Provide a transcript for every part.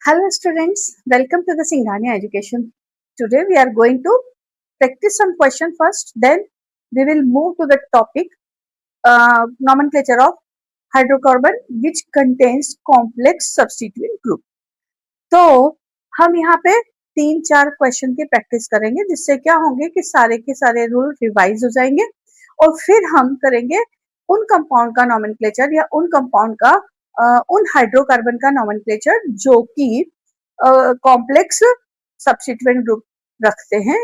Hello students, welcome to the Singhania Education. Today we are going to practice some question first, then we will move to the topic nomenclature of hydrocarbon which contains complex substituent group. तो हम यहाँ पे 3-4 question की practice करेंगे जिससे क्या होंगे कि सारे के सारे रूल रिवाइज हो जाएंगे और फिर हम करेंगे उन कंपाउंड का नॉमेनक्लेचर या उन कंपाउंड का उन हाइड्रोकार्बन का नॉमेनक्लेचर जो कि कॉम्प्लेक्स सब्स्टिट्यूएंट ग्रुप रखते हैं।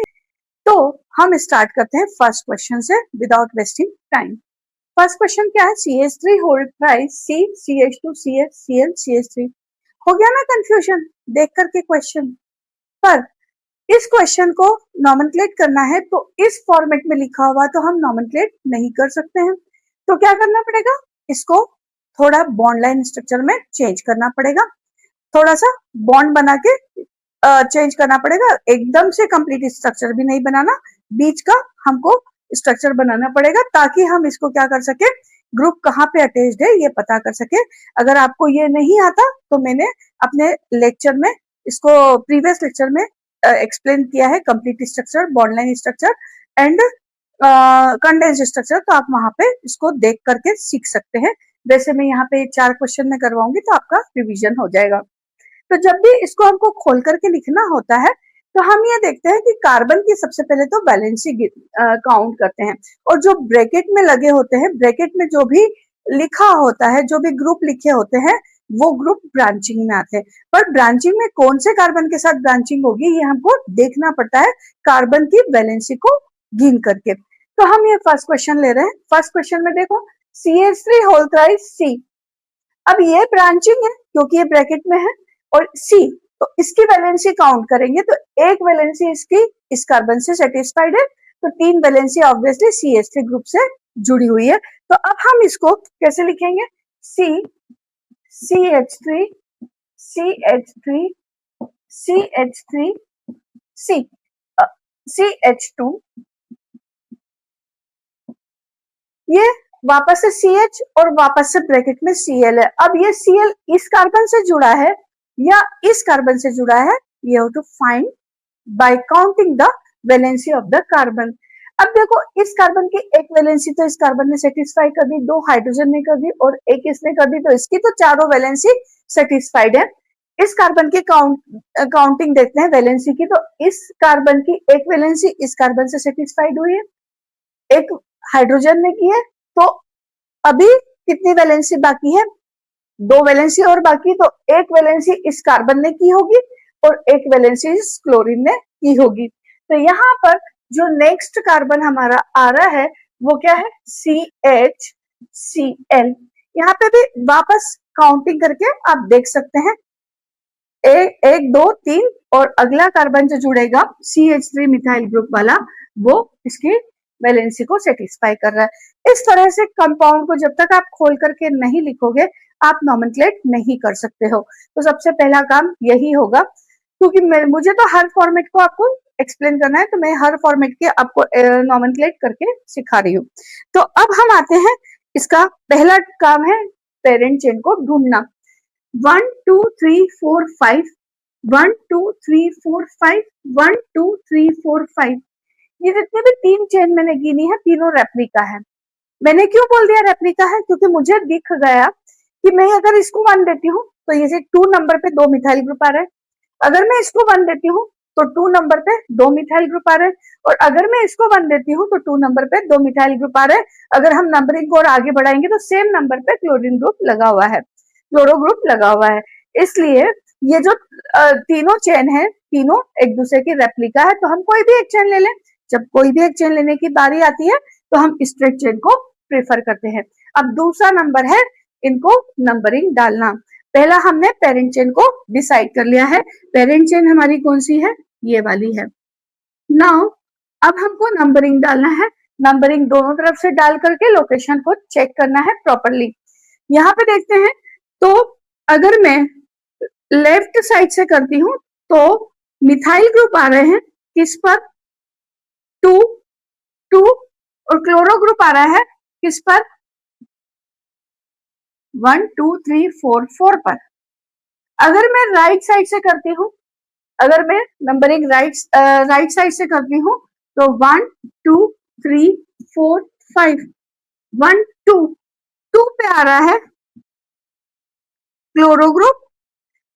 तो हम स्टार्ट करते हैं फर्स्ट क्वेश्चन से without wasting time. First question क्या है? CH3 होल प्राइस C CH2 CH Cl CH3। हो गया ना कंफ्यूजन देख करके क्वेश्चन? पर इस क्वेश्चन को नॉमेनक्लेट करना है तो इस फॉर्मेट में लिखा हुआ तो हम नॉमेनक्लेट नहीं कर सकते हैं। तो क्या करना पड़ेगा? इसको थोड़ा बॉन्ड लाइन स्ट्रक्चर में चेंज करना पड़ेगा, थोड़ा सा बॉन्ड बना के चेंज करना पड़ेगा। एकदम से कंप्लीट स्ट्रक्चर भी नहीं बनाना, बीच का हमको स्ट्रक्चर बनाना पड़ेगा ताकि हम इसको क्या कर सके, ग्रुप कहाँ पे अटैच्ड है ये पता कर सके। अगर आपको ये नहीं आता तो मैंने अपने लेक्चर में इसको प्रीवियस लेक्चर में एक्सप्लेन किया है, complete structure, bond line structure and condense structure, तो आप वहां पे इसको देख करके सीख सकते हैं। वैसे मैं यहाँ पे 4 क्वेश्चन में करवाऊंगी तो आपका रिवीजन हो जाएगा। तो जब भी इसको हमको खोल करके लिखना होता है तो हम ये देखते हैं कि कार्बन की सबसे पहले तो वैलेंसी काउंट करते हैं और जो ब्रैकेट में लगे होते हैं, ब्रैकेट में जो भी लिखा होता है, जो भी ग्रुप लिखे होते हैं वो ग्रुप ब्रांचिंग में आते हैं। पर ब्रांचिंग में कौन से कार्बन के साथ ब्रांचिंग होगी ये हमको देखना पड़ता है कार्बन की वैलेंसी को गिन करके। तो हम ये फर्स्ट क्वेश्चन ले रहे हैं। फर्स्ट क्वेश्चन में देखो CH3 होल थ्राइस C। अब ये ब्रांचिंग है क्योंकि ये ब्रैकेट में है और C, तो इसकी वैलेंसी काउंट करेंगे तो एक वैलेंसी इसकी इस कार्बन से सेटिस्फाइड है, तो 3 वैलेंसी ऑब्वियसली CH3 ग्रुप से जुड़ी हुई है। तो अब हम इसको कैसे लिखेंगे? C CH3 CH3 CH3 C CH2, ये वापस से CH और वापस से ब्रैकेट में Cl है। अब ये Cl इस कार्बन से जुड़ा है या इस कार्बन से जुड़ा है, you have to find by counting the valency of the carbon। अब देखो इस कार्बन की एक वैलेंसी तो इस कार्बन ने सेटिस्फाई कर दी, 2 हाइड्रोजन ने कर दी और एक इसने कर दी, तो इसकी तो चारों वैलेंसी सेटिस्फाइड है। इस कार्बन की काउंटिंग देखते हैं वैलेंसी की, तो इस कार्बन की एक वैलेंसी इस कार्बन से सेटिस्फाइड हुई है, एक हाइड्रोजन ने की है, तो अभी कितनी वैलेंसी बाकी है? 2 वैलेंसी और बाकी, तो एक वैलेंसी इस कार्बन ने की होगी और एक वैलेंसी इस क्लोरीन ने की होगी। तो यहाँ पर जो नेक्स्ट कार्बन हमारा आ रहा है वो क्या है? CHCl। यहाँ पे भी वापस काउंटिंग करके आप देख सकते हैं 1 2 3 और अगला कार्बन जो जुड़ेगा CH3 मिथाइल ग्रुप वाला वो इसकी वैलेंसी को सेटिस्फाई कर रहा है। इस तरह से कंपाउंड को जब तक आप खोल करके नहीं लिखोगे आप नॉमेनक्लेट नहीं कर सकते हो। तो सबसे पहला काम यही होगा, क्योंकि मुझे तो हर फॉर्मेट को आपको एक्सप्लेन करना है तो मैं हर फॉर्मेट के आपको नॉमेनक्लेट करके सिखा रही हूँ। तो अब हम आते हैं, इसका पहला काम है पेरेंट चेन को ढूंढना। 1 2 3 4 5 1 2 3 4 5 1 2 3 4 5, ये जितने भी 3 चेन मैंने गिनी है तीनों रेप्लिका है। मैंने क्यों बोल दिया रेप्लिका है? क्योंकि मुझे दिख गया कि मैं अगर इसको 1 देती हूँ तो ये 2 नंबर पे 2 मिथाइल ग्रुप आ रहा है, अगर मैं इसको 1 देती हूँ तो 2 नंबर पे 2 मिथाइल ग्रुप आ रहे हैं, और अगर मैं इसको 1 देती हूँ तो 2 नंबर पे 2 मिथाइल ग्रुप आ रहे हैं। अगर हम नंबरिंग को और आगे बढ़ाएंगे तो सेम नंबर पे क्लोरीन ग्रुप लगा हुआ है, क्लोरो ग्रुप लगा हुआ है। इसलिए ये जो तीनों चेन है तीनों एक दूसरे की रेप्लिका है। तो हम कोई भी एक चेन ले लें, जब कोई भी एक चेन लेने की बारी आती है तो हम स्ट्रेट चेन को प्रेफर करते हैं। अब दूसरा नंबर है इनको नंबरिंग डालना। पहला हमने पेरेंट चेन को डिसाइड कर लिया है, पेरेंट चेन हमारी कौन सी है? ये वाली है। नाउ अब हमको नंबरिंग डालना है, नंबरिंग दोनों तरफ से डाल करके लोकेशन को चेक करना है प्रॉपरली। यहाँ पे देखते हैं तो अगर मैं लेफ्ट साइड से करती हूँ तो मिथाइल ग्रुप आ रहे हैं किस पर? 2 2, और क्लोरो ग्रुप आ रहा है किस पर? 1 2 3 4 4 पर। अगर मैं राइट साइड से करती हूँ, अगर मैं नंबरिंग राइट साइड से करती हूँ तो 1 2 3 4 5 1 2 2 पे आ रहा है क्लोरो ग्रुप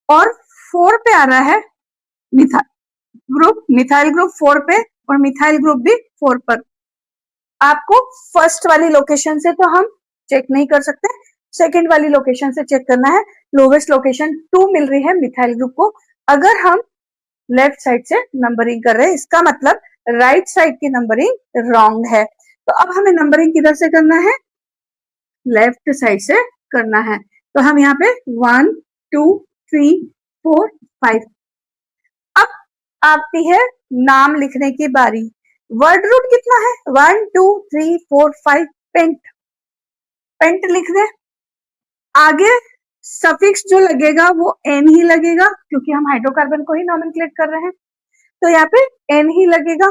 और 4 पे आ रहा है मिथाइल ग्रुप 4 पे और मिथाइल ग्रुप भी 4 पर। आपको फर्स्ट वाली लोकेशन से तो हम चेक नहीं कर सकते, सेकंड वाली लोकेशन से चेक करना है। लोवेस्ट लोकेशन 2 मिल रही है मिथाइल ग्रुप को। अगर हम लेफ्ट साइड से नंबरिंग कर रहे हैं, इसका मतलब राइट साइड की नंबरिंग रॉन्ग है। तो अब हमें नंबरिंग किधर से करना है? लेफ्ट साइड से करना है। तो हम यहाँ पे 1 2 3 4 5। अब आती है नाम लिखने की बारी। वर्ड रूट कितना है? 1 2 3 4 5 पेंट, पेंट लिख दे। आगे सफिक्स जो लगेगा वो एन ही लगेगा क्योंकि हम हाइड्रोकार्बन को ही नॉमेनक्लेट कर रहे हैं, तो यहाँ पे एन ही लगेगा।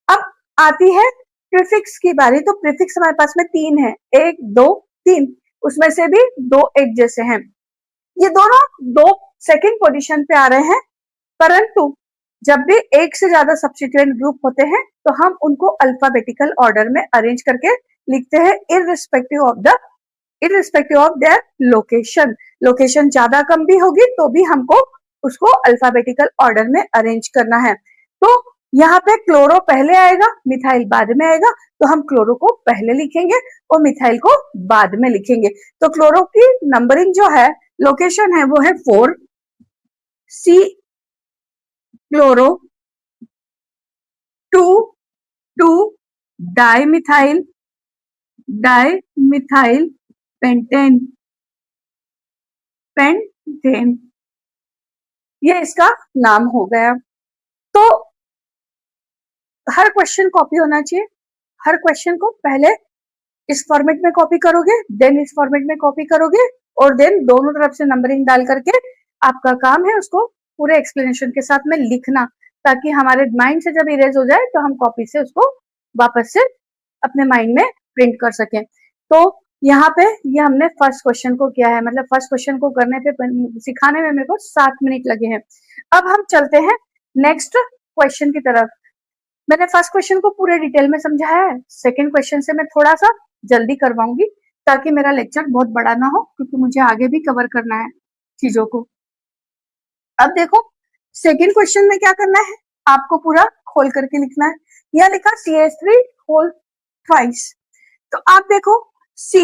अब आती है प्रीफिक्स की बारी। तो प्रीफिक्स हमारे पास में 3 है, 1 2 3, उसमें से भी 2 एक जैसे हैं। ये दोनों 2 सेकंड पोजीशन पे आ रहे हैं, परंतु जब भी एक से ज्यादा सब्स्टिट्यूएंट ग्रुप होते हैं तो हम उनको अल्फाबेटिकल ऑर्डर में अरेंज करके लिखते हैं irrespective of their location. Location ज्यादा कम भी होगी तो भी हमको उसको अल्फाबेटिकल ऑर्डर में अरेंज करना है। तो यहाँ पे क्लोरो पहले आएगा, मिथाइल बाद में आएगा, तो हम क्लोरो को पहले लिखेंगे और मिथाइल को बाद में लिखेंगे। तो क्लोरो की नंबरिंग जो है, लोकेशन है, वो है 4, सी क्लोरो, 2 2 डाइमिथाइल पेंटेन, पेंटेन, ये इसका नाम हो गया। तो हर क्वेश्चन कॉपी होना चाहिए। हर क्वेश्चन को पहले इस फॉर्मेट में कॉपी करोगे, देन इस फॉर्मेट में कॉपी करोगे और देन दोनों तरफ से नंबरिंग डाल करके आपका काम है उसको पूरे एक्सप्लेनेशन के साथ में लिखना, ताकि हमारे माइंड से जब इरेज हो जाए तो हम कॉपी से उसको वापस से अपने माइंड में प्रिंट कर सकें। तो यहाँ पे ये हमने फर्स्ट क्वेश्चन को किया है, मतलब फर्स्ट क्वेश्चन को करने पे सिखाने में मेरे को 7 मिनट लगे हैं। अब हम चलते हैं नेक्स्ट क्वेश्चन की तरफ। मैंने फर्स्ट क्वेश्चन को पूरे डिटेल में समझाया है, सेकंड क्वेश्चन से मैं थोड़ा सा जल्दी करवाऊंगी ताकि मेरा लेक्चर बहुत बड़ा ना हो, क्योंकि मुझे आगे भी कवर करना है चीजों को। अब देखो सेकंड क्वेश्चन में क्या करना है, आपको पूरा खोल करके लिखना है। यह लिखा CH3 होल ट्वाइस। तो आप देखो C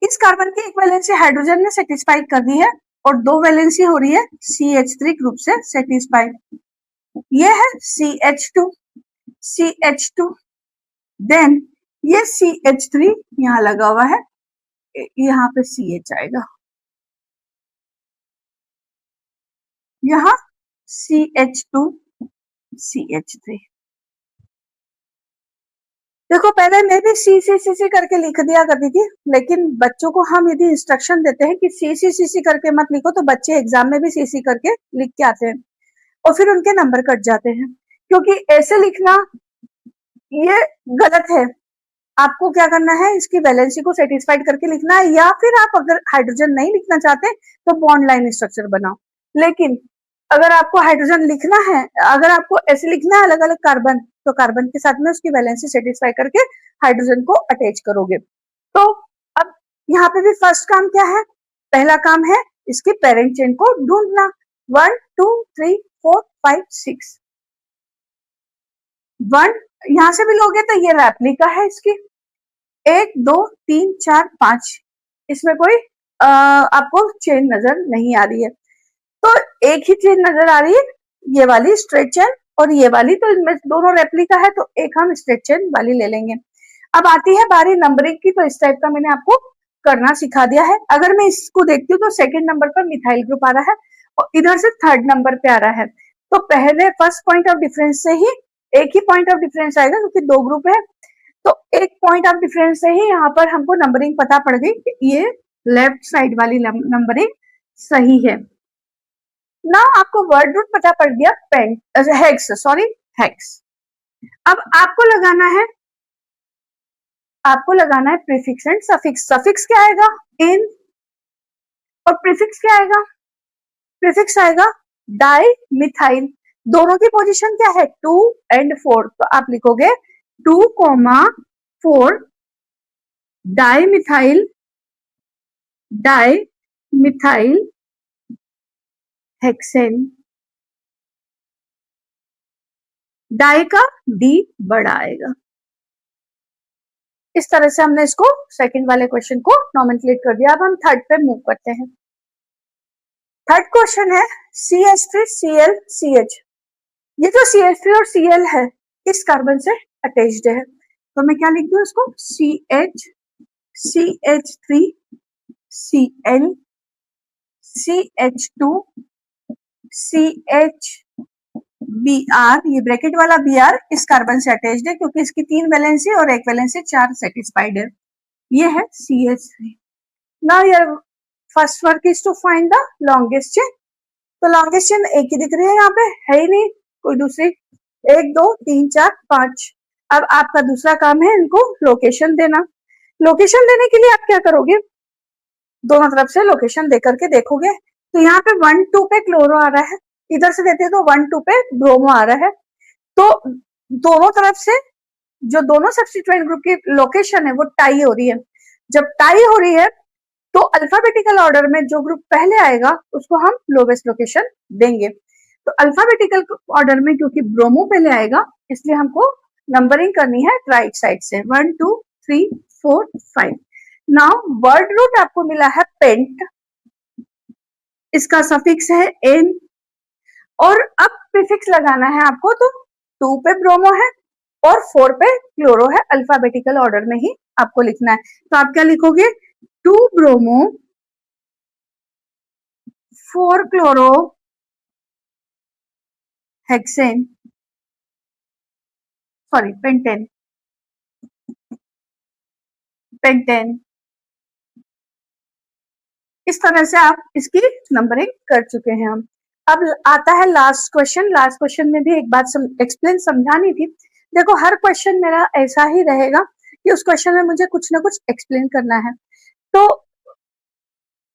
इस कार्बन की एक वैलेंसी हाइड्रोजन ने सेटिस्फाई कर दी है और 2 वैलेंसी हो रही है CH3 ग्रुप से सेटिस्फाई। ये है CH2 देन ये CH3 यहाँ लगा हुआ है, यहाँ पे CH आएगा, यहाँ CH2 CH3। देखो पहले मैं भी C करके लिख दिया करती थी, लेकिन बच्चों को हम यदि इंस्ट्रक्शन देते हैं कि C करके मत लिखो तो बच्चे एग्जाम में भी CC करके लिख के आते हैं और फिर उनके नंबर कट जाते हैं, क्योंकि ऐसे लिखना ये गलत है। आपको क्या करना है, इसकी वैलेंसी को सेटिस्फाइड करके लिखना है, या फिर आप अगर हाइड्रोजन नहीं लिखना चाहते तो बॉन्ड लाइन स्ट्रक्चर बनाओ। लेकिन अगर आपको हाइड्रोजन लिखना है, अगर आपको ऐसे लिखना है अलग अलग कार्बन, तो कार्बन के साथ में उसकी वैलेंसी सेटिस्फाई करके हाइड्रोजन को अटैच करोगे। तो अब यहाँ पे भी फर्स्ट काम क्या है, पहला काम है इसकी पेरेंट चेन को ढूंढना। 1 2 3 4 5 6 1 यहाँ से भी लोगे तो ये रेप्लिका है इसकी, 1 2 3 4 5, इसमें कोई आपको चेन नजर नहीं आ रही है। तो एक ही चेन नजर आ रही है, ये वाली स्ट्रेट चेन और ये वाली, तो इनमें दोनों रेप्लिका है तो एक हम स्ट्रेट चेन वाली ले लेंगे। अब आती है बारी नंबरिंग की, तो इस टाइप का मैंने आपको करना सिखा दिया है। अगर मैं इसको देखती हूँ तो सेकंड नंबर पर मिथाइल ग्रुप आ रहा है और इधर से थर्ड नंबर पे आ रहा है, तो पहले फर्स्ट पॉइंट ऑफ डिफरेंस से ही एक ही पॉइंट ऑफ डिफरेंस आएगा क्योंकि 2 ग्रुप है, तो एक पॉइंट ऑफ डिफरेंस से ही यहाँ पर हमको नंबरिंग पता पड़ गई कि ये लेफ्ट साइड वाली नंबरिंग सही है ना। आपको वर्ड रूट पता पड़ गया, हेक्स। अब आपको लगाना है प्रीफिक्स एंड सफिक्स। सफिक्स क्या आएगा, इन, और प्रीफिक्स क्या आएगा, प्रीफिक्स आएगा डाई मिथाइल, दोनों की पोजीशन क्या है 2 and 4, तो आप लिखोगे 2,4 डाई मिथाइल हेक्सेन। डाई का डी बड़ा आएगा। इस तरह से हमने इसको सेकंड वाले क्वेश्चन को नॉमेनक्लेट कर दिया। अब हम थर्ड पे मूव करते हैं। थर्ड क्वेश्चन है CH3Cl CH। ये जो CH3 और Cl है इस कार्बन से अटैच्ड है, तो मैं क्या लिख दूं इसको CH3Cl CH2 CH Br, ये ब्रैकेट वाला Br इस कार्बन से अटैच्ड है क्योंकि इसकी 3 वैलेंसी और 1 वैलेंसी 4 सेटिस्फाइड है। ये है CH3। Now your first work is to find the longest chain. तो लॉन्गेस्ट चेन एक ही दिख रही है, यहाँ पे है ही नहीं कोई दूसरी। 1 2 3 4 5। अब आपका दूसरा काम है इनको लोकेशन देना। लोकेशन देने के लिए आप क्या करोगे, दोनों तरफ से लोकेशन दे करके देखोगे। तो यहाँ पे 1 2 पे क्लोरो आ रहा है, इधर से देते हैं तो 1 2 पे ब्रोमो आ रहा है। तो दोनों तरफ से जो दोनों सब्स्टिट्यूएंट ग्रुप की लोकेशन है वो टाई हो रही है। जब टाई हो रही है तो अल्फाबेटिकल ऑर्डर में जो ग्रुप पहले आएगा उसको हम लोवेस्ट लोकेशन देंगे। तो अल्फाबेटिकल ऑर्डर में क्योंकि ब्रोमो पहले आएगा इसलिए हमको नंबरिंग करनी है राइट साइड से 1 2 3 4 5। नाउ वर्ड रूट आपको मिला है पेंट, इसका सफिक्स है एन, और अब प्रीफिक्स लगाना है आपको। तो 2 पे ब्रोमो है और 4 पे क्लोरो है, अल्फाबेटिकल ऑर्डर में ही आपको लिखना है। तो आप क्या लिखोगे 2 bromo 4 chloro hexane, sorry pentane इस तरह से आप इसकी नंबरिंग कर चुके हैं हम। अब आता है लास्ट क्वेश्चन। लास्ट क्वेश्चन में भी एक बात एक्सप्लेन समझानी थी। देखो हर क्वेश्चन मेरा ऐसा ही रहेगा कि उस क्वेश्चन में मुझे कुछ ना कुछ एक्सप्लेन करना है, तो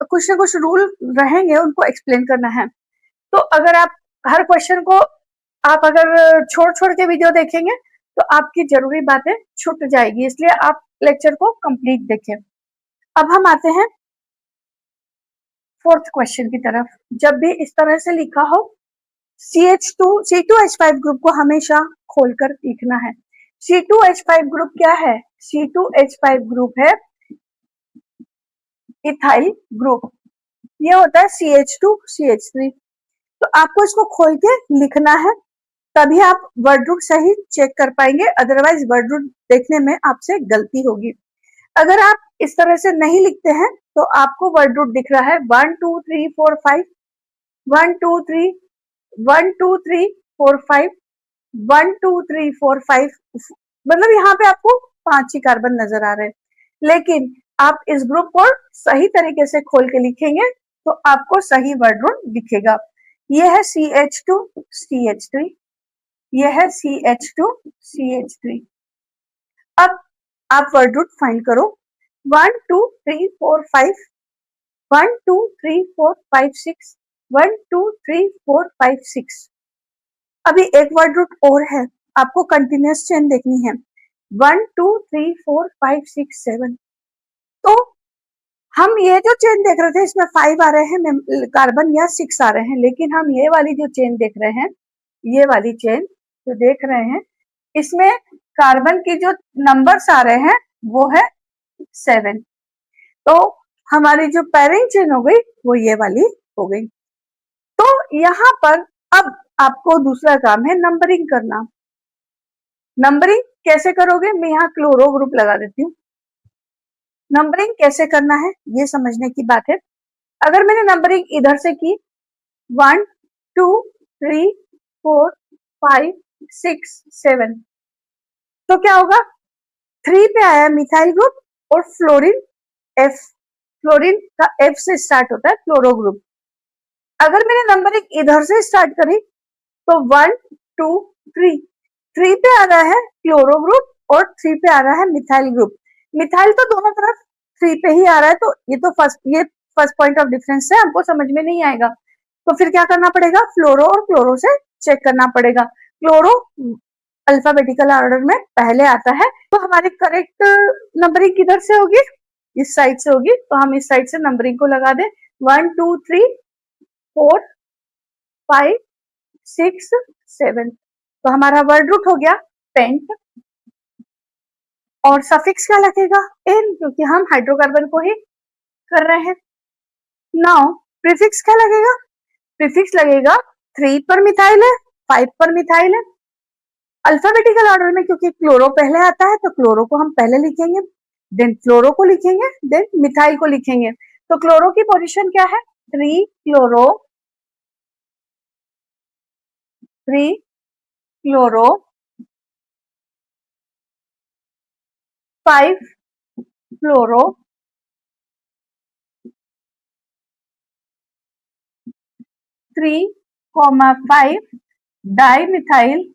कुछ ना कुछ रूल रहेंगे उनको एक्सप्लेन करना है। तो अगर आप हर क्वेश्चन को आप अगर छोड़ छोड़ के वीडियो देखेंगे तो आपकी जरूरी बातें छूट जाएगी, इसलिए आप लेक्चर को कंप्लीट देखें। अब हम आते हैं फोर्थ क्वेश्चन की तरफ। जब भी इस तरह से लिखा हो C2H5 ग्रुप को हमेशा खोलकर लिखना है। C2H5 ग्रुप क्या है, C2H5 ग्रुप है इथाइल ग्रुप, ये होता है CH2CH3। तो आपको इसको खोल के लिखना है, तभी आप वर्ड रूट सही चेक कर पाएंगे, अदरवाइज वर्ड रूट देखने में आपसे गलती होगी। अगर आप इस तरह से नहीं लिखते हैं तो आपको वर्ड रूट दिख रहा है 1 2 3 4 5 1 2 3 1 2 3 4 5 1 2 3 4 5, मतलब यहाँ पे आपको 5 ही कार्बन नजर आ रहे हैं। लेकिन आप इस ग्रुप को सही तरीके से खोल के लिखेंगे तो आपको सही वर्ड रूट दिखेगा। ये है CH2CH3, ये है CH2CH3। अब आप वर्ड रूट फाइंड करो 1 2 3 4 5 1 2 3 4 5 6 1 2 3 4 5 6। अभी एक वर्ड रूट और है, आपको कंटिन्यूअस चेन देखनी है 1 2 3 4 5 6 7। तो हम ये जो चेन देख रहे थे इसमें 5 आ रहे हैं कार्बन या 6 आ रहे हैं, लेकिन हम ये वाली जो चेन देख रहे हैं, ये वाली चेन जो देख रहे हैं इसमें कार्बन की जो नंबर्स आ रहे हैं वो है 7। तो हमारी जो पेयरिंग चेन हो गई वो ये वाली हो गई। तो यहाँ पर अब आपको दूसरा काम है नंबरिंग करना। नंबरिंग कैसे करोगे, मैं यहाँ क्लोरो ग्रुप लगा देती हूँ। नंबरिंग कैसे करना है ये समझने की बात है। अगर मैंने नंबरिंग इधर से की 1 2 3 4 5 6 7, तो क्या होगा 3 पे आया मिथाइल ग्रुप और फ्लोरीन F, फ्लोरीन का F से स्टार्ट होता है क्लोरो ग्रुप। अगर मैंने नंबरिंग इधर से स्टार्ट करी तो 1 2 3 पे आ रहा है क्लोरो ग्रुप और 3 पे आ रहा है मिथाइल ग्रुप। मिथाइल तो दोनों तरफ 3 पे ही आ रहा है, तो ये फर्स्ट पॉइंट ऑफ डिफरेंस है, हमको समझ में नहीं आएगा। तो फिर क्या करना पड़ेगा, फ्लोरो और क्लोरो से चेक करना पड़ेगा। क्लोरो अल्फाबेटिकल ऑर्डर में पहले आता है, तो हमारी करेक्ट नंबरिंग किधर से होगी, इस साइड से होगी, तो हम इस साइड से नंबरिंग को लगा दें 1 2 3 4 5 6 7। तो हमारा वर्ड रूट हो गया पेंट, और सफिक्स क्या लगेगा, एन, क्योंकि हम हाइड्रोकार्बन को ही कर रहे हैं। नाउ प्रीफिक्स क्या लगेगा, प्रीफिक्स लगेगा 3 पर मिथाइल है, 5 पर मिथाइल है। अल्फाबेटिकल ऑर्डर में क्योंकि क्लोरो पहले आता है तो क्लोरो को हम पहले लिखेंगे, देन फ्लोरो को लिखेंगे, देन मिथाइल को लिखेंगे। तो क्लोरो की पोजीशन क्या है, 3 क्लोरो, 3 क्लोरो, 5 फ्लोरो, 3,5 डाइमिथाइल,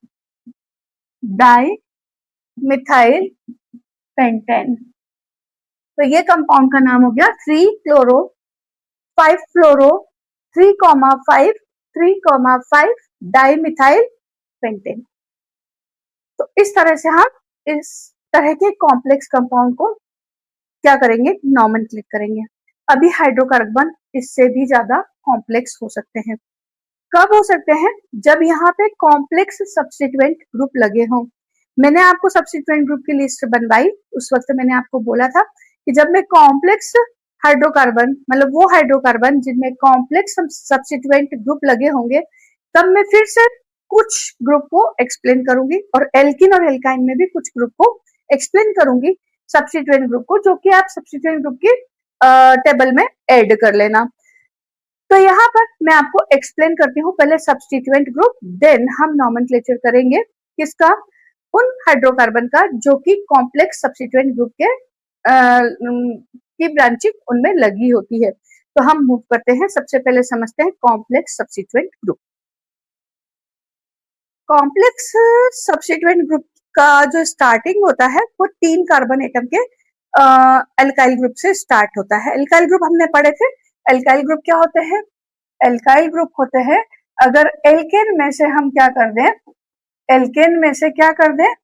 डाइमिथाइल पेंटेन। तो ये कंपाउंड का नाम हो गया 3 क्लोरो 5 फ्लोरो 3,5 3,5 डाइमिथाइल पेंटेन। तो इस तरह से हम इस तरह के कॉम्प्लेक्स कंपाउंड को क्या करेंगे, नॉमेनक्लेट करेंगे। अभी हाइड्रोकार्बन इससे भी ज्यादा कॉम्प्लेक्स हो सकते हैं। कब हो सकते हैं, जब यहाँ पे कॉम्प्लेक्स सब्स्टिट्यूएंट ग्रुप लगे हों। मैंने आपको सब्स्टिट्यूएंट ग्रुप की लिस्ट बनवाई, उस वक्त मैंने आपको बोला था कि जब मैं कॉम्प्लेक्स हाइड्रोकार्बन, मतलब वो हाइड्रोकार्बन जिनमें कॉम्प्लेक्स सब्स्टिट्यूएंट ग्रुप लगे होंगे, तब मैं फिर से कुछ ग्रुप को एक्सप्लेन करूंगी, और एल्किन और एल्काइन में भी कुछ ग्रुप को एक्सप्लेन करूंगी, सब्स्टिट्यूएंट ग्रुप को, जो कि आप सब्स्टिट्यूएंट ग्रुप की टेबल में ऐड कर लेना। तो यहाँ पर मैं आपको एक्सप्लेन करती हूँ पहले सब्स्टिट्यूएंट ग्रुप, देन हम नॉमेनक्लेचर करेंगे किसका, उन हाइड्रोकार्बन का जो कि कॉम्प्लेक्स सब्स्टिट्यूएंट ग्रुप के की ब्रांचिंग उनमें लगी होती है। तो हम मूव करते हैं, सबसे पहले समझते हैं complex substituent group. Complex substituent group का जो स्टार्टिंग होता है वो 3 कार्बन एटम के एल्काइल ग्रुप से स्टार्ट होता है। एल्काइल ग्रुप हमने पढ़े थे, एल्काइल ग्रुप क्या होते हैं, एल्काइल ग्रुप होते हैं अगर एल्केन में से हम क्या कर दें, एल्केन में से क्या कर दें,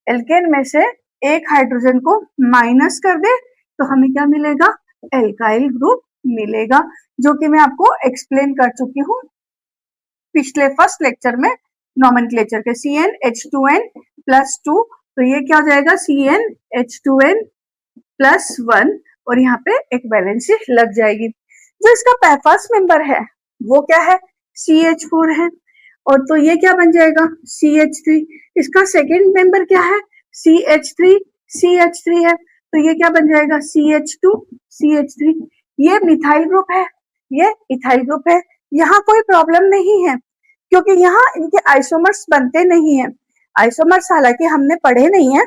एल्केन में से एक हाइड्रोजन को माइनस कर दे, तो हमें क्या मिलेगा, एल्काइल ग्रुप मिलेगा, जो कि मैं आपको एक्सप्लेन कर चुकी हूँ पिछले फर्स्ट लेक्चर में नॉमेनक्लेचर के। CnH2n+2, तो ये क्या हो जाएगा, CnH2n+1, और यहाँ पे एक वैलेंसी लग जाएगी। जो इसका फर्स्ट मेंबर है वो क्या है, CH4 है, और तो ये क्या बन जाएगा, CH3। इसका सेकेंड मेंबर क्या है, CH3 है, तो ये क्या बन जाएगा, CH2 ये मिथाइल ग्रुप है, ये इथाइल ग्रुप है। यहाँ कोई प्रॉब्लम नहीं है, क्योंकि यहाँ इनके आइसोमर्स बनते नहीं है। आइसोमर्स हालांकि हमने पढ़े नहीं है,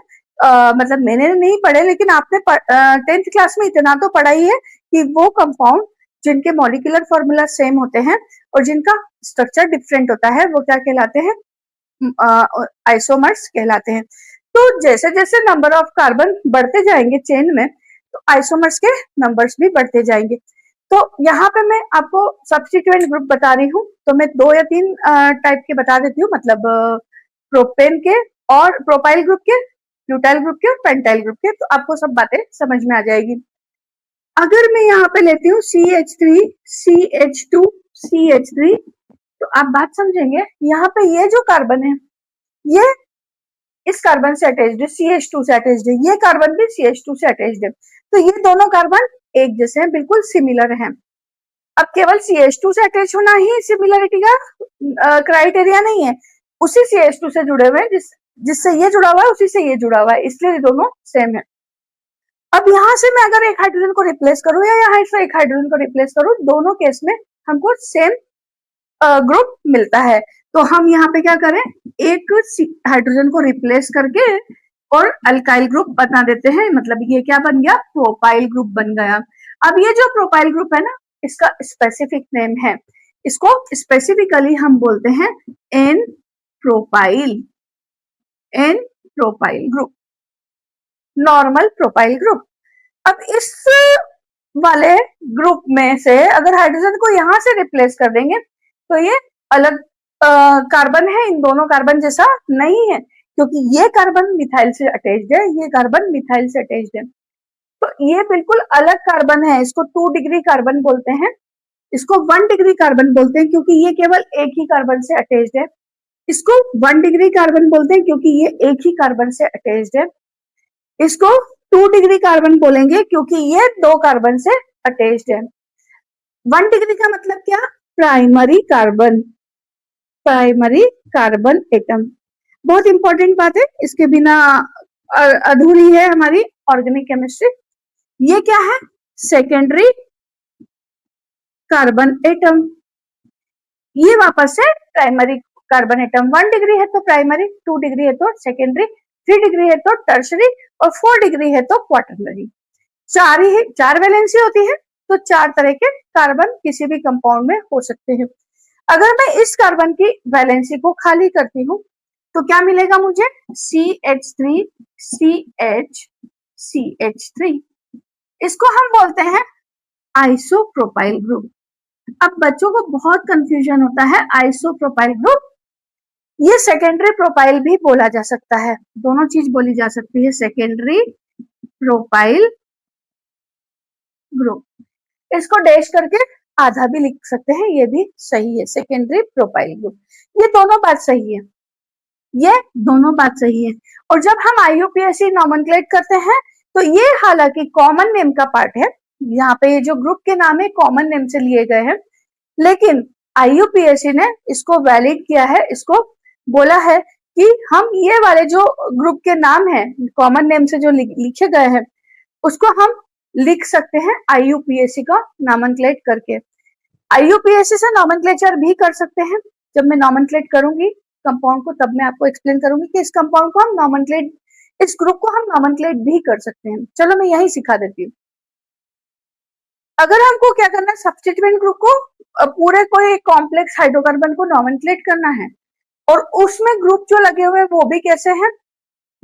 मतलब मैंने नहीं पढ़े, लेकिन आपने 10th क्लास में इतना तो पढ़ा ही है कि वो कंपाउंड जिनके मॉलिक्यूलर फॉर्मूला सेम होते हैं और जिनका स्ट्रक्चर डिफरेंट होता है वो क्या कहलाते हैं, आइसोमर्स कहलाते हैं। तो जैसे जैसे नंबर ऑफ कार्बन बढ़ते जाएंगे चेन में, तो आइसोमर्स के नंबर्स भी बढ़ते जाएंगे। तो यहाँ पे मैं आपको सब्स्टिट्यूएंट ग्रुप बता रही हूँ, तो मैं 2 या 3 टाइप के बता देती हूँ, मतलब प्रोपेन के और प्रोपाइल ग्रुप के, ब्यूटाइल ग्रुप के और पेंटाइल ग्रुप के, तो आपको सब बातें समझ में आ जाएगी। अगर मैं यहाँ पे लेती हूँ CH3 CH2 CH3, तो आप बात समझेंगे, यहाँ पे ये जो कार्बन है ये इस कार्बन से अटैच्ड है, CH2 से अटैच्ड है, ये कार्बन भी CH2 से अटैच्ड है, तो ये दोनों कार्बन एक जैसे हैं, बिल्कुल सिमिलर हैं। अब केवल CH2 से अटैच होना ही सिमिलरिटी का क्राइटेरिया नहीं है, उसी CH2 से जुड़े हुए हैं, जिससे ये जुड़ा हुआ है उसी से ये जुड़ा हुआ है, इसलिए ये दोनों सेम है। अब यहाँ से मैं अगर एक हाइड्रोजन को रिप्लेस करूं या यहाँ से एक हाइड्रोजन को रिप्लेस करूं, दोनों केस में हमको सेम ग्रुप मिलता है। तो हम यहाँ पे क्या करें, एक हाइड्रोजन को रिप्लेस करके और अल्काइल ग्रुप बना देते हैं, मतलब ये क्या बन गया, प्रोपाइल ग्रुप बन गया। अब ये जो प्रोपाइल ग्रुप है ना, इसका स्पेसिफिक नेम है, इसको स्पेसिफिकली हम बोलते हैं N propyl group, normal propyl group. अब इस वाले ग्रुप में से अगर हाइड्रोजन को यहाँ से रिप्लेस कर देंगे तो ये अलग कार्बन है, इन दोनों कार्बन जैसा नहीं है, क्योंकि ये कार्बन मिथाइल से अटैच्ड है, ये कार्बन मिथाइल से अटैच्ड है, तो ये बिल्कुल अलग कार्बन है। इसको 2 डिग्री कार्बन बोलते हैं, इसको 1 डिग्री कार्बन बोलते हैं क्योंकि ये केवल एक ही कार्बन से अटैच्ड है। इसको 1 डिग्री कार्बन बोलते हैं क्योंकि ये एक ही कार्बन से अटैच्ड है। इसको 2 डिग्री कार्बन बोलेंगे क्योंकि ये 2 कार्बन से अटैच्ड है। 1 डिग्री का मतलब क्या? Primary carbon, primary carbon atom. बहुत इंपॉर्टेंट बात है, इसके बिना अधूरी है हमारी ऑर्गेनिक केमिस्ट्री। ये क्या है? Secondary carbon atom. ये वापस से प्राइमरी कार्बन एटम। 1 डिग्री है तो प्राइमरी, 2 डिग्री है तो सेकेंडरी, 3 डिग्री है तो टर्शरी और 4 डिग्री है तो क्वाटरनरी। चार वैलेंसी होती है, तो 4 तरह के कार्बन किसी भी कंपाउंड में हो सकते हैं। अगर मैं इस कार्बन की वैलेंसी को खाली करती हूँ तो क्या मिलेगा मुझे? CH3 CH CH3। इसको हम बोलते हैं आइसोप्रोपाइल ग्रुप। अब बच्चों को बहुत कंफ्यूजन होता है आइसोप्रोपाइल ग्रुप, ये सेकेंडरी प्रोपाइल भी बोला जा सकता है, दोनों चीज बोली जा सकती है, सेकेंडरी प्रोपाइल ग्रुप। इसको डैश करके आधा भी लिख सकते हैं, ये भी सही है, सेकेंडरी प्रोपाइल ग्रुप। ये दोनों बात सही है, ये दोनों बात सही है। और जब हम IUPAC नॉमेनक्लेट करते हैं तो ये हालांकि कॉमन नेम का पार्ट है, यहाँ पे ये जो ग्रुप के नाम है कॉमन नेम से लिए गए हैं, लेकिन IUPAC ने इसको वैलिड किया है, इसको बोला है कि हम ये वाले जो ग्रुप के नाम है कॉमन नेम से जो लिखे गए हैं उसको हम लिख सकते हैं IUPAC का नॉमेनक्लेट करके। IUPAC से नॉमेनक्लेचर भी कर सकते हैं, जब मैं नॉमेनक्लेट करूंगी कंपाउंड को तब मैं आपको एक्सप्लेन करूंगी कि इस कंपाउंड को हम नॉमेनक्लेट, इस ग्रुप को हम नॉमेनक्लेट भी कर सकते हैं। चलो मैं यही सिखा देती हूँ। अगर हमको क्या करना है, सब्स्टिट्यूएंट ग्रुप को पूरे कोई कॉम्प्लेक्स हाइड्रोकार्बन को नॉमेनक्लेट करना है और उसमें ग्रुप जो लगे हुए हैं वो भी कैसे हैं,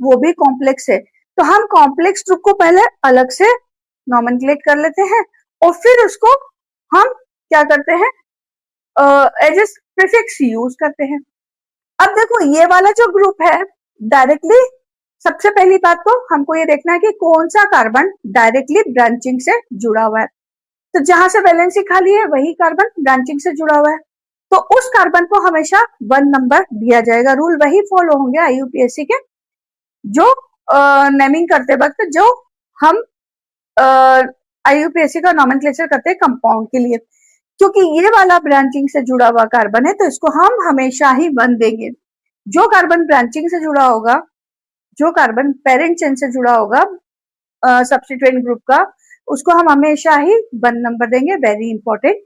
वो भी कॉम्प्लेक्स है, तो हम कॉम्प्लेक्स ग्रुप को पहले अलग से नॉमेनक्लेट कर लेते हैं और फिर उसको हम क्या करते हैं, एज ए प्रीफिक्स यूज करते हैं। अब देखो ये वाला जो ग्रुप है डायरेक्टली, सबसे पहली बात तो हमको ये देखना है कि कौन सा कार्बन डायरेक्टली ब्रांचिंग से जुड़ा हुआ है, तो जहां से वैलेंसी खाली है वही कार्बन ब्रांचिंग से जुड़ा हुआ है, तो उस कार्बन को हमेशा 1 नंबर दिया जाएगा। रूल वही फॉलो होंगे IUPAC के, जो नेमिंग करते वक्त जो हम IUPAC का नॉमेनक्लेचर करते हैं कंपाउंड के लिए, क्योंकि ये वाला ब्रांचिंग से जुड़ा हुआ कार्बन है तो इसको हम हमेशा ही 1 देंगे। जो कार्बन ब्रांचिंग से जुड़ा होगा, जो कार्बन पेरेंट चेन से जुड़ा होगा सब्स्टिट्यूएंट ग्रुप का, उसको हम हमेशा ही 1 नंबर देंगे, वेरी इंपॉर्टेंट।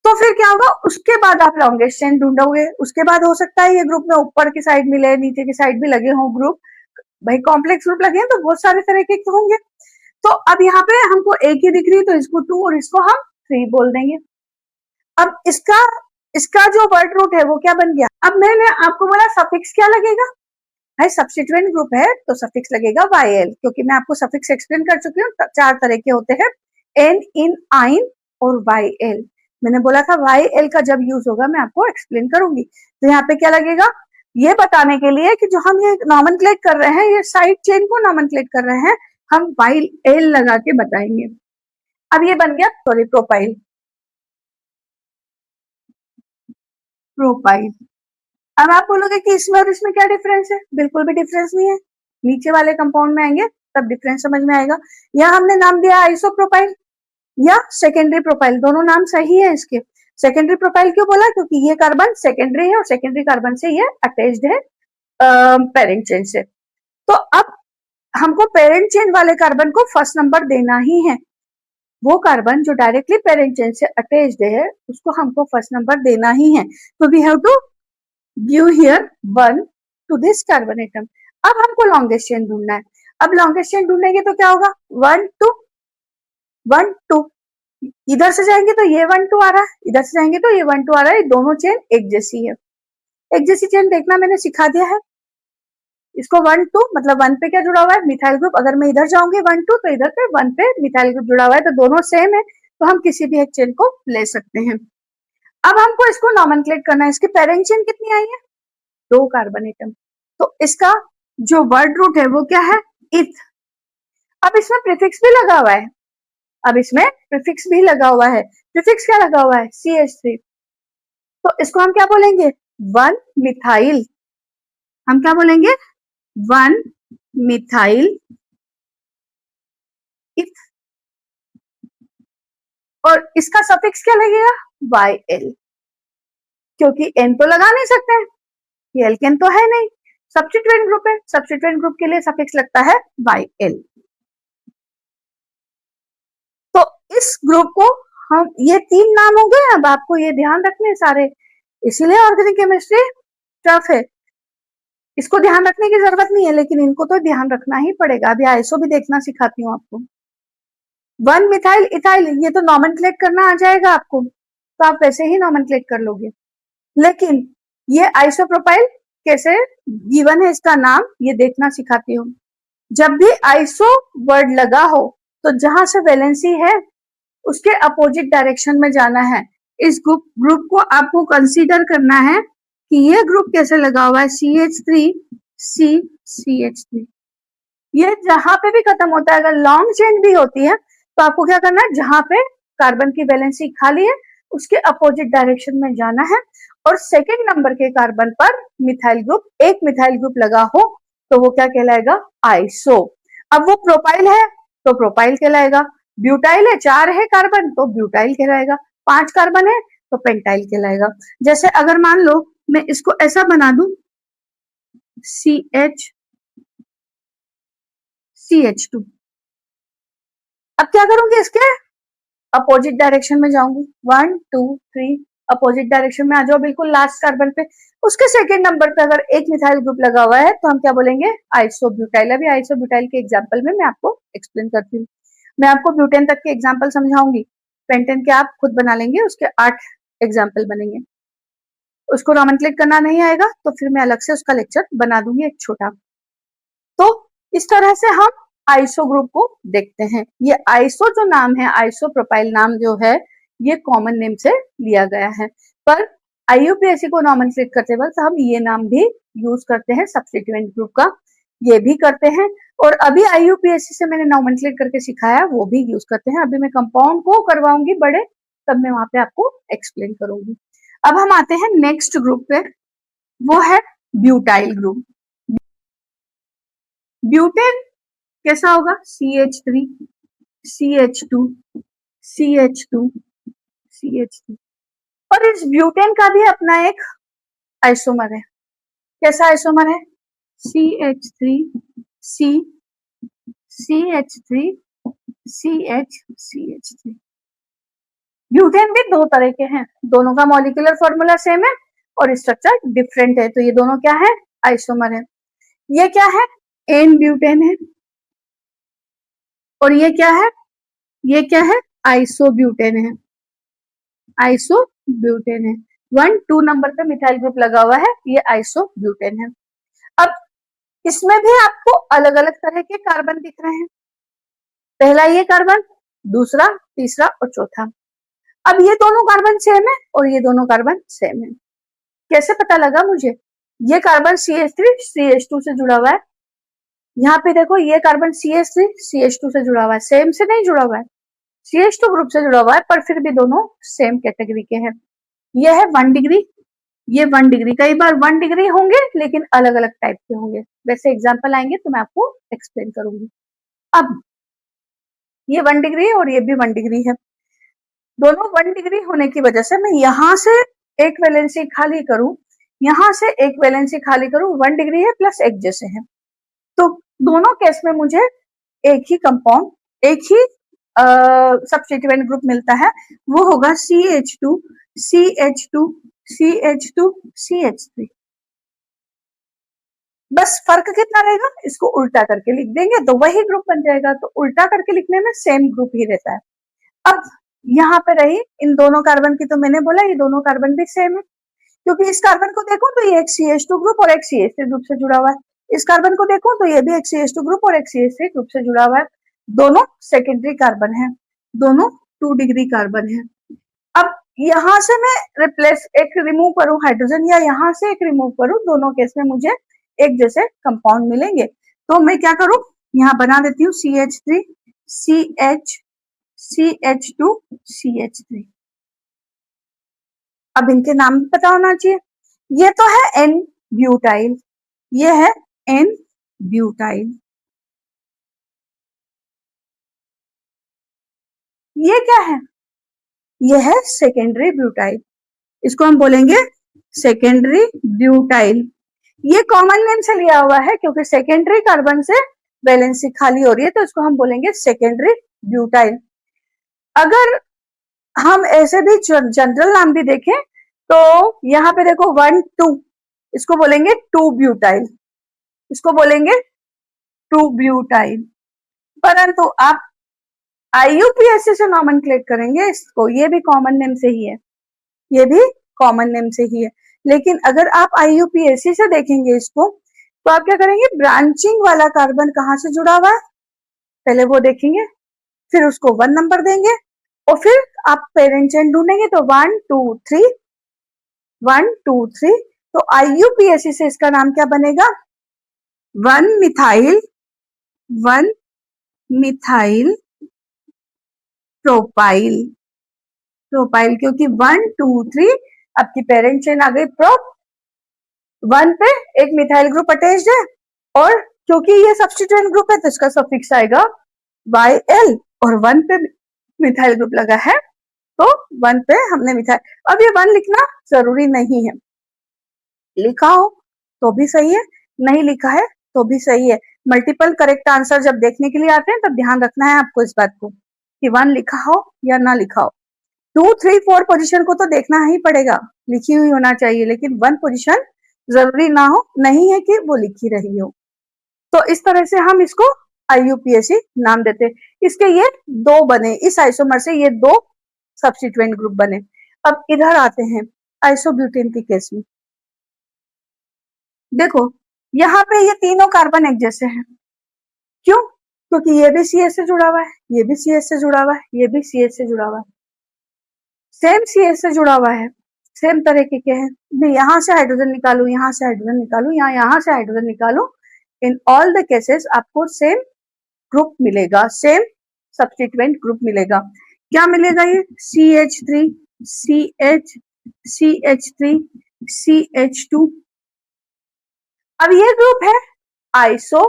तो फिर क्या होगा, उसके बाद आप लॉन्गेस्ट चेन ढूंढोगे, उसके बाद हो सकता है ये ग्रुप में ऊपर की साइड मिले, नीचे की साइड भी लगे हों ग्रुप, भाई कॉम्प्लेक्स ग्रुप लगे हैं तो बहुत सारे तरह के होंगे। तो अब यहाँ पे हमको एक ही दिख रही है तो इसको 2 और इसको हम 3 बोल देंगे। अब इसका जो वर्ड रूट है वो क्या बन गया, अब मैंने आपको बोला सफिक्स क्या लगेगा, भाई सब्स्टिट्यूएंट ग्रुप है तो सफिक्स लगेगा YL, क्योंकि मैं आपको सफिक्स एक्सप्लेन कर चुकी हूँ, 4 तरह के होते हैं, N, IN, आइन और YL। मैंने बोला था YL का जब यूज होगा मैं आपको एक्सप्लेन करूंगी। तो यहाँ पे क्या लगेगा, ये बताने के लिए कि जो हम ये नॉमेनक्लेट कर रहे हैं, ये साइड चेन को नॉमेनक्लेट कर रहे हैं, हम YL लगा के बताएंगे। अब ये बन गया सॉरी प्रोपाइल, प्रोपाइल। अब आप बोलोगे कि इसमें और इसमें क्या डिफरेंस है, बिल्कुल भी डिफरेंस नहीं है, नीचे वाले कंपाउंड में आएंगे तब डिफरेंस समझ में आएगा। यहाँ हमने नाम दिया आइसोप्रोपाइल या सेकेंडरी प्रोपाइल, दोनों नाम सही है इसके। सेकेंडरी प्रोपाइल क्यों बोला, क्योंकि ये कार्बन सेकेंडरी है और सेकेंडरी कार्बन से ये अटैच्ड है पेरेंट चेन से। तो अब हमको पेरेंट चेन वाले कार्बन को फर्स्ट नंबर देना ही है, वो कार्बन जो डायरेक्टली पेरेंट चेन से अटैच्ड है उसको हमको फर्स्ट नंबर देना ही है, तो we have to give here 1 to this carbon atom. अब हमको लॉन्गेस्ट चेन ढूंढना है, अब लॉन्गेस्ट चेन ढूंढेंगे तो क्या होगा, 1 2 1 2, इधर से जाएंगे तो ये 1 2 आ रहा है, इधर से जाएंगे तो ये 1 2 आ रहा है, दोनों चेन एक जैसी है। एक जैसी चेन देखना मैंने सिखा दिया है, इसको 1 2 मतलब 1 पे क्या जुड़ा हुआ है, मिथाइल ग्रुप। अगर मैं इधर जाऊंगी 1 2 तो इधर पे 1 पे मिथाइल ग्रुप जुड़ा हुआ है, तो दोनों सेम है, तो हम किसी भी एक चेन को ले सकते हैं। अब हमको इसको नॉमेनक्लेट करना है। इसकी पेरेंट चेन कितनी आई है, 2 कार्बन एटम, तो इसका जो वर्ड रूट है वो क्या है, इथ। अब इसमें प्रीफिक्स भी लगा हुआ है, अब इसमें प्रीफिक्स भी लगा हुआ है। प्रीफिक्स क्या लगा हुआ है, CH3, तो इसको हम क्या बोलेंगे, 1 मिथाइल। हम क्या बोलेंगे, 1 मिथाइल इथ। और इसका सफिक्स क्या लगेगा, YL, क्योंकि N तो लगा नहीं सकते, ये एल्केन तो है नहीं, सब्स्टिट्यूएंट ग्रुप है, सब्स्टिट्यूएंट ग्रुप के लिए सफिक्स लगता है YL। तो इस ग्रुप को हम, ये 3 नाम हो गए, अब आपको ये ध्यान रखने सारे, इसीलिए ऑर्गेनिक केमिस्ट्री टफ है, इसको ध्यान रखने की जरूरत नहीं है, लेकिन इनको तो ध्यान रखना ही पड़ेगा। अभी आइसो भी देखना सिखाती हूँ आपको। 1 मिथाइल इथाइल, ये तो नॉमेनक्लेट करना आ जाएगा आपको, तो आप वैसे ही नॉमेनक्लेट कर लोगे। लेकिन ये आइसोप्रोपाइल कैसे गिवन है इसका नाम, ये देखना सिखाती हूँ। जब भी आइसो वर्ड लगा हो तो जहां से वैलेंसी है उसके अपोजिट डायरेक्शन में जाना है। इस ग्रुप को आपको कंसीडर करना है कि ये ग्रुप कैसे लगा हुआ है, CH3 C CH3। ये जहां पे भी खत्म होता है, अगर लॉन्ग चेन भी होती है तो आपको क्या करना है, जहां पे कार्बन की वैलेंसी खाली है उसके अपोजिट डायरेक्शन में जाना है। और सेकेंड नंबर के कार्बन पर मिथाइल ग्रुप, एक मिथाइल ग्रुप लगा हो तो वो क्या कहलाएगा, आइसो। अब वो प्रोपाइल है तो प्रोपाइल कहलाएगा, ब्यूटाइल है, 4 है कार्बन तो ब्यूटाइल कहलाएगा, 5 कार्बन है तो पेंटाइल कहलाएगा। जैसे अगर मान लो मैं इसको ऐसा बना दूं, CH2, अब क्या करूंगी, इसके अपोजिट डायरेक्शन में जाऊंगी, 1 2 3 अपोजिट डायरेक्शन में आ जाओ, बिल्कुल लास्ट कार्बन पे, उसके सेकेंड नंबर पे अगर एक मिथाइल ग्रुप लगा हुआ है तो हम क्या बोलेंगे, आइसोब्यूटाइल। अभी आइसोब्यूटाइल के एग्जांपल में मैं आपको एक्सप्लेन करती हूँ। मैं आपको ब्यूटेन तक के एग्जांपल समझाऊंगी, पेंटेन के आप खुद बना लेंगे, उसके 8 एग्जाम्पल बनेंगे। उसको नॉमेनक्लेट करना नहीं आएगा तो फिर मैं अलग से उसका लेक्चर बना दूंगी एक छोटा। तो इस तरह से हम आइसो ग्रुप को देखते हैं। ये आइसो जो नाम है, आइसोप्रोपाइल नाम जो है, ये कॉमन नेम से लिया गया है, पर IUPAC को नॉमेनक्लेट करते वक्त हम ये नाम भी यूज करते हैं, सब्स्टिट्यूएंट ग्रुप का ये भी करते हैं। और अभी IUPAC से मैंने नॉमेनक्लेट करके सिखाया, वो भी यूज करते हैं। अभी मैं कंपाउंड को करवाऊंगी बड़े, तब मैं वहां पे आपको एक्सप्लेन करूंगी। अब हम आते हैं नेक्स्ट ग्रुप पे, वो है ब्यूटाइल ग्रुप। ब्यूटेन कैसा होगा, CH3 CH2 CH2 CH2। और इस ब्यूटेन का भी अपना एक आइसोमर है। कैसा आइसोमर है, CH3 C CH3 CH3। Butane भी 2 तरह के हैं, दोनों का मॉलिक्यूलर फॉर्मूला सेम है और स्ट्रक्चर डिफरेंट है, तो ये दोनों क्या है, आइसोमर है। ये क्या है, एन ब्यूटेन है, और ये क्या है, ये क्या है, आइसोब्यूटेन है, आइसोब्यूटेन है। 1 2 नंबर पे मिथाइल ग्रुप लगा हुआ है, ये आइसोब्यूटेन है। अब इसमें भी आपको अलग अलग तरह के कार्बन दिख रहे हैं, पहला ये कार्बन, दूसरा, तीसरा और चौथा। अब ये दोनों कार्बन सेम है और ये दोनों कार्बन सेम है, कैसे पता लगा मुझे, ये कार्बन CH3 CH2 से जुड़ा हुआ है, यहाँ पे देखो ये कार्बन CH3 CH2 से जुड़ा हुआ है, सेम से नहीं जुड़ा हुआ है, CH2 ग्रुप से जुड़ा हुआ है, पर फिर भी दोनों सेम कैटेगरी के हैं। ये है 1 डिग्री, ये 1 डिग्री, कई बार 1 डिग्री होंगे लेकिन अलग अलग टाइप के होंगे, वैसे एग्जांपल आएंगे तो मैं आपको एक्सप्लेन करूंगी। अब ये 1 डिग्री और ये भी 1 डिग्री है, दोनों 1 डिग्री होने की वजह से मैं यहाँ से एक वैलेंसी खाली करूं, यहाँ से एक वैलेंसी खाली करूं, 1 डिग्री है प्लस एक जैसे है, तो दोनों केस में मुझे एक ही कंपाउंड, एक ही सब्स्टिट्यूएंट ग्रुप मिलता है, वो होगा CH2 CH2 CH2 CH3। बस फर्क कितना रहेगा, इसको उल्टा करके लिख देंगे तो वही ग्रुप बन जाएगा, तो उल्टा करके लिखने में सेम ग्रुप ही रहता है। अब यहाँ पे रही इन दोनों कार्बन की, तो मैंने बोला ये दोनों कार्बन भी सेम है, क्योंकि इस कार्बन को देखो तो ये एक CH2 ग्रुप और एक CH3 ग्रुप से जुड़ा हुआ है, इस कार्बन को देखो तो ये भी एक CH2 ग्रुप और एक CH3 ग्रुप से जुड़ा हुआ है, दोनों सेकेंडरी कार्बन है, दोनों 2 डिग्री कार्बन है। अब यहां से मैं रिप्लेस एक रिमूव करूं हाइड्रोजन या यहां से एक रिमूव करूं, दोनों केस में मुझे एक जैसे कंपाउंड मिलेंगे। तो मैं क्या करूं, यहाँ बना देती हूँ CH3 CH CH2 CH3। अब इनके नाम भी पता होना चाहिए। ये तो है N ब्यूटाइल, ये है N ब्यूटाइल, ये क्या है, ये है सेकेंडरी ब्यूटाइल, इसको हम बोलेंगे सेकेंडरी ब्यूटाइल। ये कॉमन नेम से लिया हुआ है क्योंकि सेकेंडरी कार्बन से वैलेंसी खाली हो रही है, तो इसको हम बोलेंगे सेकेंडरी ब्यूटाइल। अगर हम ऐसे भी जनरल नाम भी देखें तो यहाँ पे देखो 1 2, इसको बोलेंगे 2 ब्यूटाइल, इसको बोलेंगे 2 ब्यूटाइल। परंतु आप IUPAC से नॉमेनक्लेट करेंगे इसको, ये भी कॉमन नेम से ही है, ये भी कॉमन नेम से ही है। लेकिन अगर आप IUPAC से देखेंगे इसको तो आप क्या करेंगे, ब्रांचिंग वाला कार्बन कहाँ से जुड़ा हुआ है पहले वो देखेंगे, फिर उसको 1 नंबर देंगे और फिर आप पेरेंट चेन ढूंढेंगे तो 1 2 3 1 2 3। तो IUPAC से इसका नाम क्या बनेगा, 1 मिथाइल प्रोपाइल, प्रोपाइल क्योंकि 1 2 3 आपकी पेरेंट चेन आ गई प्रोप, 1 पे एक मिथाइल ग्रुप अटैच्ड है और क्योंकि ये सब्स्टिट्यूएंट ग्रुप है तो इसका सफिक्स आएगा YL और 1 पे मिथाइल ग्रुप लगा है तो 1 पे हमने मिथाइल। अब ये 1 लिखना जरूरी नहीं है, लिखा हो तो भी सही है, नहीं लिखा है तो भी सही है। मल्टीपल करेक्ट आंसर जब देखने के लिए आते हैं तब ध्यान रखना है आपको इस बात को कि 1 लिखा हो या ना लिखा हो। 2 3 4 पोजीशन को तो देखना ही पड़ेगा, लिखी हुई होना चाहिए, लेकिन 1 पोजीशन जरूरी ना हो, नहीं है कि वो लिखी रही हो। तो इस तरह से हम इसको IUPAC नाम देते हैं। इसके ये 2 बने, इस आइसोमर से ये 2 सब्स्टिट्यूएंट ग्रुप बने। अब इधर आते हैं आइसोब्यूटेन के केस में। देखो यहाँ पे ये तीनों कार्बन एक जैसे हैं, क्यों, क्योंकि ये भी CH से जुड़ा हुआ है, ये भी CH से जुड़ा हुआ है, ये भी CH से जुड़ा हुआ है, सेम CH से जुड़ा हुआ है, सेम तरीके के हैं। मैं यहाँ से हाइड्रोजन निकालू, यहाँ से हाइड्रोजन निकालू, यहाँ से हाइड्रोजन निकालू, इन ऑल द केसेस आपको सेम ग्रुप मिलेगा, सेम सब्स्टिट्यूएंट ग्रुप मिलेगा। क्या मिलेगा, ये CH3 CH CH3 CH2। अब ये ग्रुप है आइसो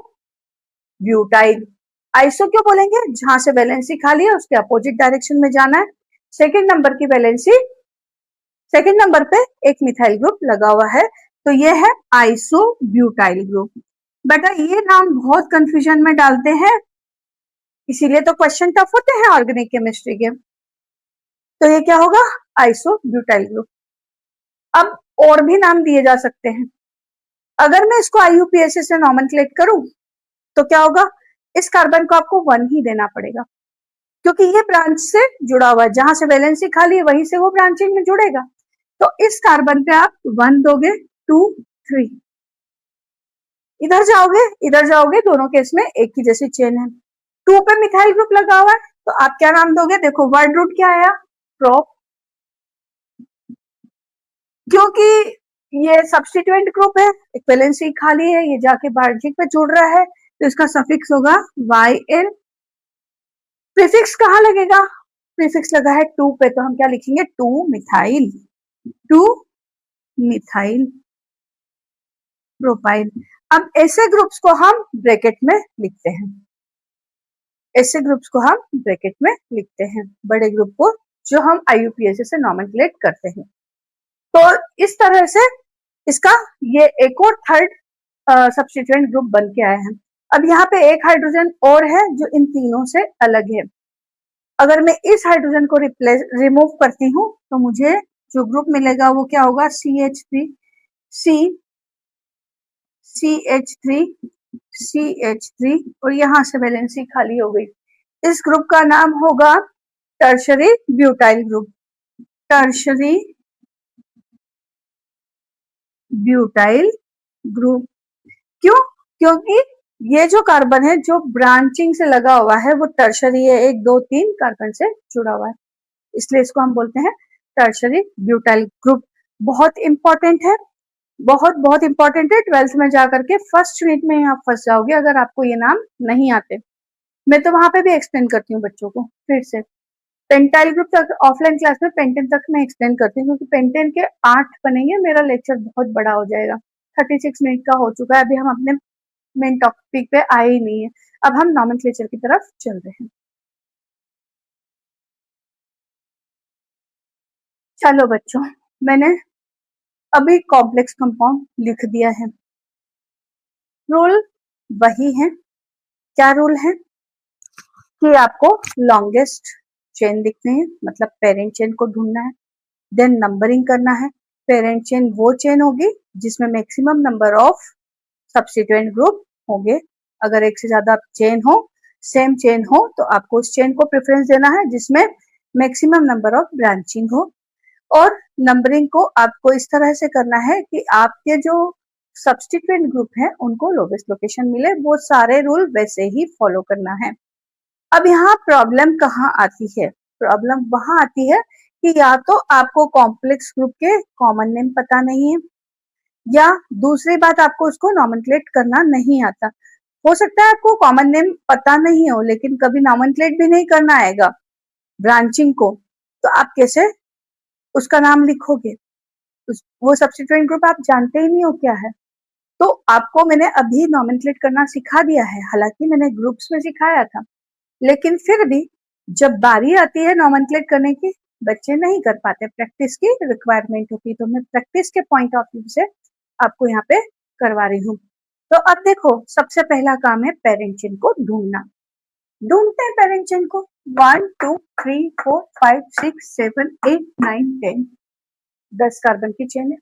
ब्यूटाइल। आइसो क्यों बोलेंगे, जहां से वैलेंसी खाली है उसके अपोजिट डायरेक्शन में जाना है। सेकेंड नंबर की वैलेंसी, सेकेंड नंबर पे एक मिथाइल ग्रुप लगा हुआ है, तो ये है आइसो ब्यूटाइल ग्रुप। बेटा ये नाम बहुत कंफ्यूजन में डालते हैं, इसीलिए तो क्वेश्चन टफ होते हैं ऑर्गेनिक केमिस्ट्री के। तो ये क्या होगा, आइसो ब्यूटाइल ग्रुप। अब और भी नाम दिए जा सकते हैं, अगर मैं इसको IUPAC से नॉमेनक्लेट करूं तो क्या होगा, इस कार्बन को आपको 1 ही देना पड़ेगा क्योंकि ये ब्रांच से जुड़ा हुआ है, जहां से वैलेंसी खाली है वहीं से वो ब्रांचिंग में जुड़ेगा। तो इस कार्बन पे आप 1 दोगे, 2 3, इधर जाओगे दोनों केस में एक ही जैसी चेन है। 2 पे मिथाइल ग्रुप लगा हुआ है तो आप क्या नाम दोगे, देखो वर्ड रूट क्या आया, प्रोप, क्योंकि ये सब्स्टिट्यूएंट ग्रुप है, एक वैलेंसी खाली है, ये जाके ब्रांचिंग पे जुड़ रहा है तो इसका सफिक्स होगा YL। प्रीफिक्स कहाँ लगेगा, प्रीफिक्स लगा है 2 पे तो हम क्या लिखेंगे, 2 मिथाइल प्रोपाइल। अब ऐसे ग्रुप्स को हम ब्रैकेट में लिखते हैं, ऐसे ग्रुप्स को हम ब्रैकेट में लिखते हैं, बड़े ग्रुप को जो हम IUPAC से नॉमेनक्लेट करते हैं। तो इस तरह से इसका ये एक और थर्ड सब्स्टिट्यूएंट ग्रुप बन के आया है। अब यहाँ पे एक हाइड्रोजन और है जो इन तीनों से अलग है। अगर मैं इस हाइड्रोजन को रिमूव करती हूँ तो मुझे जो ग्रुप मिलेगा वो क्या होगा, CH3 और यहाँ से वैलेंसी खाली हो गई। इस ग्रुप का नाम होगा tertiary butyl group, tertiary butyl group. क्यों, क्योंकि ये जो कार्बन है जो ब्रांचिंग से लगा हुआ है वो टर्शरी है, 1 2 3 कार्बन से जुड़ा हुआ है, इसलिए इसको हम बोलते हैं टर्शरी ब्यूटाइल ग्रुप। बहुत इंपॉर्टेंट है, बहुत बहुत इंपॉर्टेंट है। 12th में जाकर के फर्स्ट यूनिट में आप फंस जाओगे अगर आपको ये नाम नहीं आते। मैं तो वहां पे भी एक्सप्लेन करती हूँ बच्चों को फिर से। पेंटाइल ग्रुप तक ऑफलाइन क्लास में पेंटेन तक मैं एक्सप्लेन करती हूँ, क्योंकि पेंटेन के 8 बनेंगे, मेरा लेक्चर बहुत बड़ा हो जाएगा। 36 मिनट का हो चुका है, अभी हम अपने मेन टॉपिक पे आए ही नहीं है। अब हम नॉमेनक्लेचर की तरफ चल रहे हैं। चलो बच्चों, मैंने अभी कॉम्प्लेक्स कंपाउंड लिख दिया है। रूल वही है। क्या रूल है कि आपको लॉन्गेस्ट चेन लिखने हैं, मतलब पेरेंट चेन को ढूंढना है, देन नंबरिंग करना है। पेरेंट चेन वो चेन होगी जिसमें maximum number of substituent group होंगे। अगर एक से ज्यादा चेन हो, सेम चेन हो, तो आपको उस चेन को प्रेफरेंस देना है जिसमें मैक्सिमम नंबर ऑफ ब्रांचिंग हो। और नंबरिंग को आपको इस तरह से करना है कि आपके जो सब्स्टिट्यूएंट ग्रुप है उनको लोवेस्ट लोकेशन मिले, वो सारे रूल वैसे ही फॉलो करना है। अब यहाँ प्रॉब्लम कहाँ आती है? प्रॉब्लम वहां आती है कि या तो आपको कॉम्प्लेक्स ग्रुप के कॉमन नेम पता नहीं है, या दूसरी बात आपको उसको नॉमेनक्लेट करना नहीं आता। हो सकता है आपको कॉमन नेम पता नहीं हो लेकिन कभी नॉमेनक्लेट भी नहीं करना आएगा ब्रांचिंग को, तो आप कैसे उसका नाम लिखोगे? वो सब्स्टिट्यूएंट ग्रुप आप जानते ही नहीं हो क्या है। तो आपको मैंने अभी नॉमेनक्लेट करना सिखा दिया है, हालांकि मैंने ग्रुप्स में सिखाया था, लेकिन फिर भी जब बारी आती है नॉमेनक्लेट करने की, बच्चे नहीं कर पाते, प्रैक्टिस की रिक्वायरमेंट होती है, तो मैं प्रैक्टिस के पॉइंट ऑफ व्यू से आपको यहाँ पे करवा रही हूँ। तो अब देखो, सबसे पहला काम है पेरेंट चेन को ढूंढना। ढूंढते हैं पेरेंट चेन को। 1 2 3 4 5 6 7 8 9 10, 10 कार्बन की चेन है।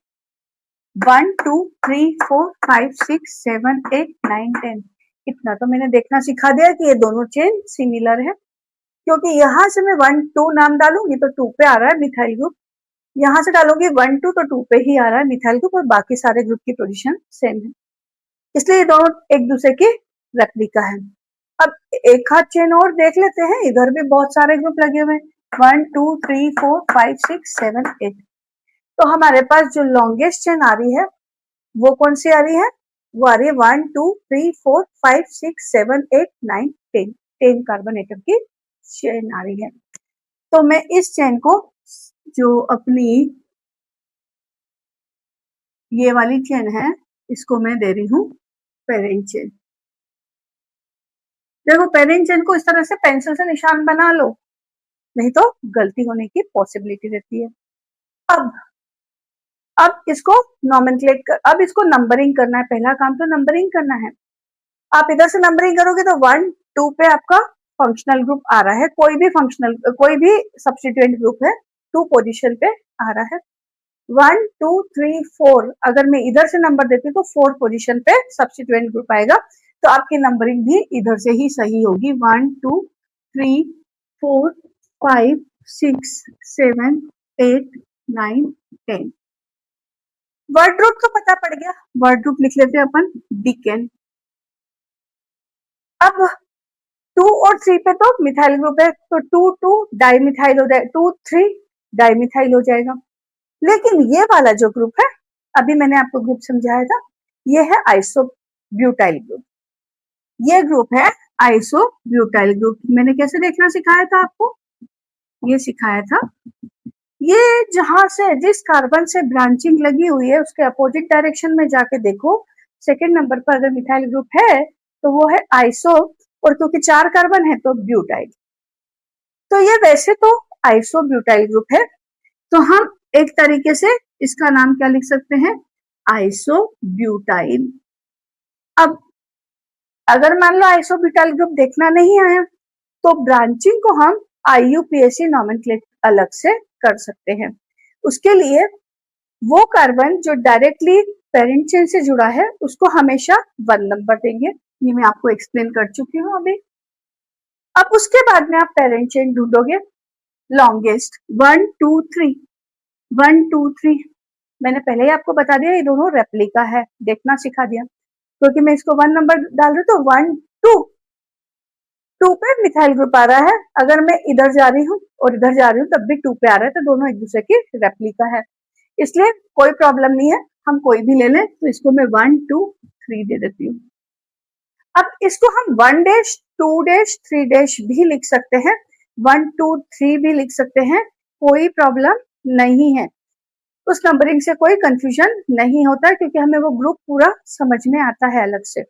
1 2 3 4 5 6 7 8 9 10, इतना तो मैंने देखना सिखा दिया कि ये दोनों चेन सिमिलर है, क्योंकि यहाँ से मैं 1 2 नाम डालूंगी तो 2 पे आ रहा है मिथाइल ग्रुप, यहाँ से डालूंगी 1 2 तो 2 पे ही आ रहा है मिथाइल ग्रुप, और बाकी सारे ग्रुप की पोजीशन सेम है, इसलिए ये दोनों एक दूसरे की रेप्लिका है। अब एक हाथ चेन और देख लेते हैं, इधर भी बहुत सारे ग्रुप लगे हुए हैं, 1 2 3 4 5 6 7 8। तो हमारे पास जो लॉन्गेस्ट चेन आ रही है वो कौन सी आ रही है? वो आ रही है 1 2 3 4 5 6 7 8 9 10, 10 कार्बन एटम की चेन आ रही है। तो मैं इस चेन को, जो अपनी ये वाली चेन है, इसको मैं दे रही हूँ पेरेंट चेन। देखो, पेरेंट चेन को इस तरह से पेंसिल से निशान बना लो, नहीं तो गलती होने की पॉसिबिलिटी रहती है। अब इसको नॉमेनक्लेट कर, अब इसको नंबरिंग करना है, पहला काम तो नंबरिंग करना है। आप इधर से नंबरिंग करोगे तो 1 2 पे आपका फंक्शनल ग्रुप आ रहा है, कोई भी सब्स्टिट्यूएंट ग्रुप है 2 पोजीशन पे आ रहा है। 1 2 3 4, अगर मैं इधर से नंबर देती हूँ तो 4 पोजीशन पे सब्स्टिट्यूएंट ग्रुप आएगा, तो आपकी नंबरिंग भी इधर से ही सही होगी। 1 2 3 4 5 6 7 8 9 10। वर्ड ग्रुप तो पता पड़ गया, वर्ड ग्रुप लिख लेते हैं अपन, डिकेन। अब 2 और 3 पे तो मिथाइल ग्रुप है, तो 2 2 डाइमिथाइल हो जाएगा, 2 3 डाइमिथाइल हो जाएगा। लेकिन ये वाला जो ग्रुप है, अभी मैंने आपको ग्रुप समझाया था, ये है आइसोब्यूटाइल ग्रुप। ये ग्रुप है आइसोब्यूटाइल ग्रुप। मैंने कैसे देखना सिखाया था आपको? ये सिखाया था, ये जहां से जिस कार्बन से ब्रांचिंग लगी हुई है उसके अपोजिट डायरेक्शन में जाके देखो, सेकेंड नंबर पर अगर मिथाइल ग्रुप है तो वो है आइसो, और क्योंकि 4 कार्बन है तो ब्यूटाइल। तो ये वैसे तो आइसोब्यूटाइल ग्रुप है, तो हम एक तरीके से इसका नाम क्या लिख सकते हैं? आइसोब्यूटाइल। अब अगर मान लो आइसोब्यूटाइल ग्रुप देखना नहीं आया, तो ब्रांचिंग को हम IUPAC नॉमेनक्लेचर अलग से कर सकते हैं। उसके लिए वो कार्बन जो डायरेक्टली पेरेंट चेन से जुड़ा है उसको हमेशा 1 नंबर देंगे, ये मैं आपको एक्सप्लेन कर चुकी हूँ अभी। अब उसके बाद में आप पेरेंट चेन ढूंढोगे लॉन्गेस्ट, 1 2 3 1 2 3। मैंने पहले ही आपको बता दिया ये दोनों रेप्लिका है, देखना सिखा दिया। क्योंकि मैं इसको 1 नंबर डाल रही हूँ, तो 1 2 पे मिथाइल ग्रुप आ रहा है। अगर मैं इधर जा रही हूँ और इधर जा रही हूँ तब भी 2 पे आ रहा है, तो दोनों एक दूसरे की रेप्लिका है, इसलिए कोई प्रॉब्लम नहीं है, हम कोई भी ले लें। तो इसको मैं 1 2 3 दे देती हूँ। अब इसको हम 1 डैश 2 डैश 3 डैश भी लिख सकते हैं, 1 2 3 भी लिख सकते हैं, कोई प्रॉब्लम नहीं है। उस नंबरिंग से कोई कंफ्यूजन नहीं होता, क्योंकि हमें वो ग्रुप पूरा समझ में आता है अलग से।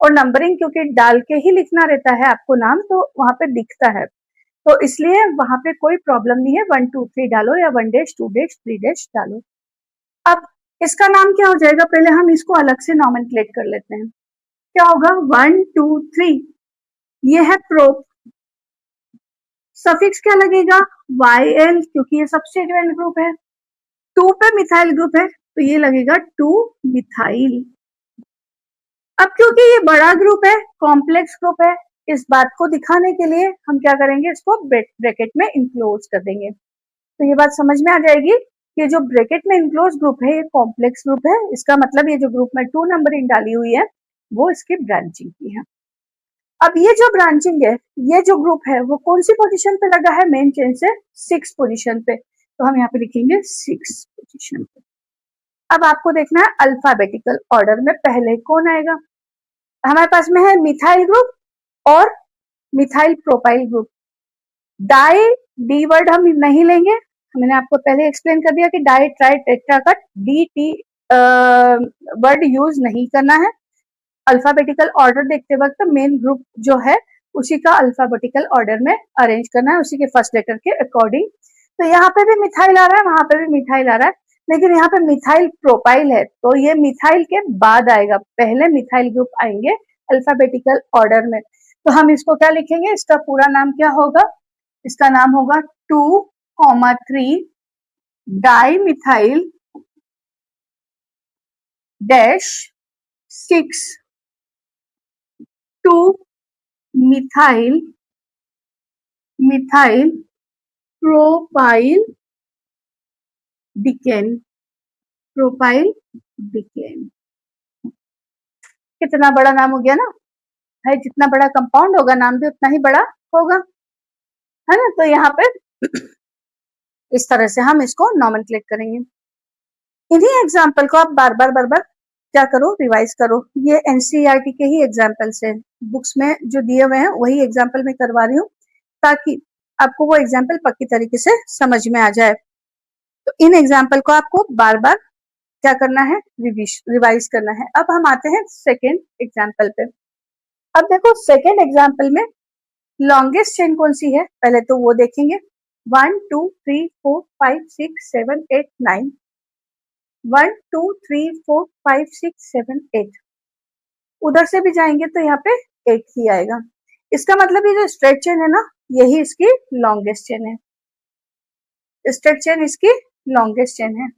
और नंबरिंग क्योंकि डाल के ही लिखना रहता है आपको नाम, तो वहां पे दिखता है, तो इसलिए वहां पे कोई प्रॉब्लम नहीं है, 1 2 3 डालो या 1 डैश 2 डैश 3 डैश डालो। अब इसका नाम क्या हो जाएगा, पहले हम इसको अलग से नॉमेनक्लेट कर लेते हैं। क्या होगा, 1 2 3, ये है प्रोप। सफिक्स क्या लगेगा, YL, क्योंकि ये सब्स्टिट्यूएंट ग्रुप है। 2 पे मिथाइल ग्रुप है, तो ये लगेगा 2 मिथाइल। अब क्योंकि ये बड़ा ग्रुप है, कॉम्प्लेक्स ग्रुप है, इस बात को दिखाने के लिए हम क्या करेंगे, इसको ब्रैकेट में इनक्लोज कर देंगे। तो ये बात समझ में आ जाएगी कि जो ब्रैकेट में इनक्लोज ग्रुप है ये कॉम्प्लेक्स ग्रुप है, इसका मतलब ये जो ग्रुप में 2 नंबरिंग डाली हुई है वो इसकी ब्रांचिंग की है। अब ये जो ब्रांचिंग है, ये जो ग्रुप है वो कौन सी पोजीशन पे लगा है, मेन चेन से 6 पोजीशन पे, तो हम यहाँ पे लिखेंगे 6 पोजीशन पे। अब आपको देखना है अल्फाबेटिकल ऑर्डर में पहले कौन आएगा। हमारे पास में है मिथाइल ग्रुप और methyl propyl group. Di the word हम नहीं लेंगे, मैंने आपको पहले एक्सप्लेन कर दिया कि डाई ट्राई टेट्रा का डी टी वर्ड यूज नहीं करना है। अल्फाबेटिकल ऑर्डर देखते वक्त मेन ग्रुप जो है उसी का अल्फाबेटिकल ऑर्डर में अरेंज करना है, उसी के फर्स्ट लेटर के अकॉर्डिंग। तो यहाँ पे भी मिथाइल आ रहा है, वहां पे भी मिथाइल आ रहा है, लेकिन यहाँ पे मिथाइल प्रोपाइल है, तो ये मिथाइल के बाद आएगा, पहले मिथाइल ग्रुप आएंगे अल्फाबेटिकल ऑर्डर में। तो हम इसको क्या लिखेंगे, इसका पूरा नाम क्या होगा, इसका नाम होगा 2,3 di methyl dash 6 2 methyl propyl decane. कितना बड़ा नाम हो गया ना है, जितना बड़ा कंपाउंड होगा नाम भी उतना ही बड़ा होगा, है ना। तो यहाँ पे इस तरह से हम इसको नॉमेनक्लेट करेंगे। इन्हीं एग्जाम्पल को आप बार बार क्या करो, रिवाइज करो। ये एनसीईआरटी के ही एग्जाम्पल्स हैं, बुक्स में जो दिए हुए हैं वही एग्जाम्पल मैं करवा रही हूँ, ताकि आपको वो एग्जाम्पल पक्की तरीके से समझ में आ जाए। तो इन एग्जाम्पल को आपको बार बार क्या करना है, रिवाइज करना है। अब हम आते हैं सेकेंड एग्जाम्पल पे। अब देखो सेकेंड एग्जाम्पल में लॉन्गेस्ट चेन कौन सी है, पहले तो वो देखेंगे। 1 2 3 4 5 6 7 8 9, 1 2 3 4 5 6 7 8, उधर से भी जाएंगे तो यहाँ पे 8 ही आएगा। इसका मतलब ये जो स्ट्रेट चेन है ना, यही इसकी लॉन्गेस्ट चेन है, स्ट्रेट चेन इसकी लॉन्गेस्ट चेन है।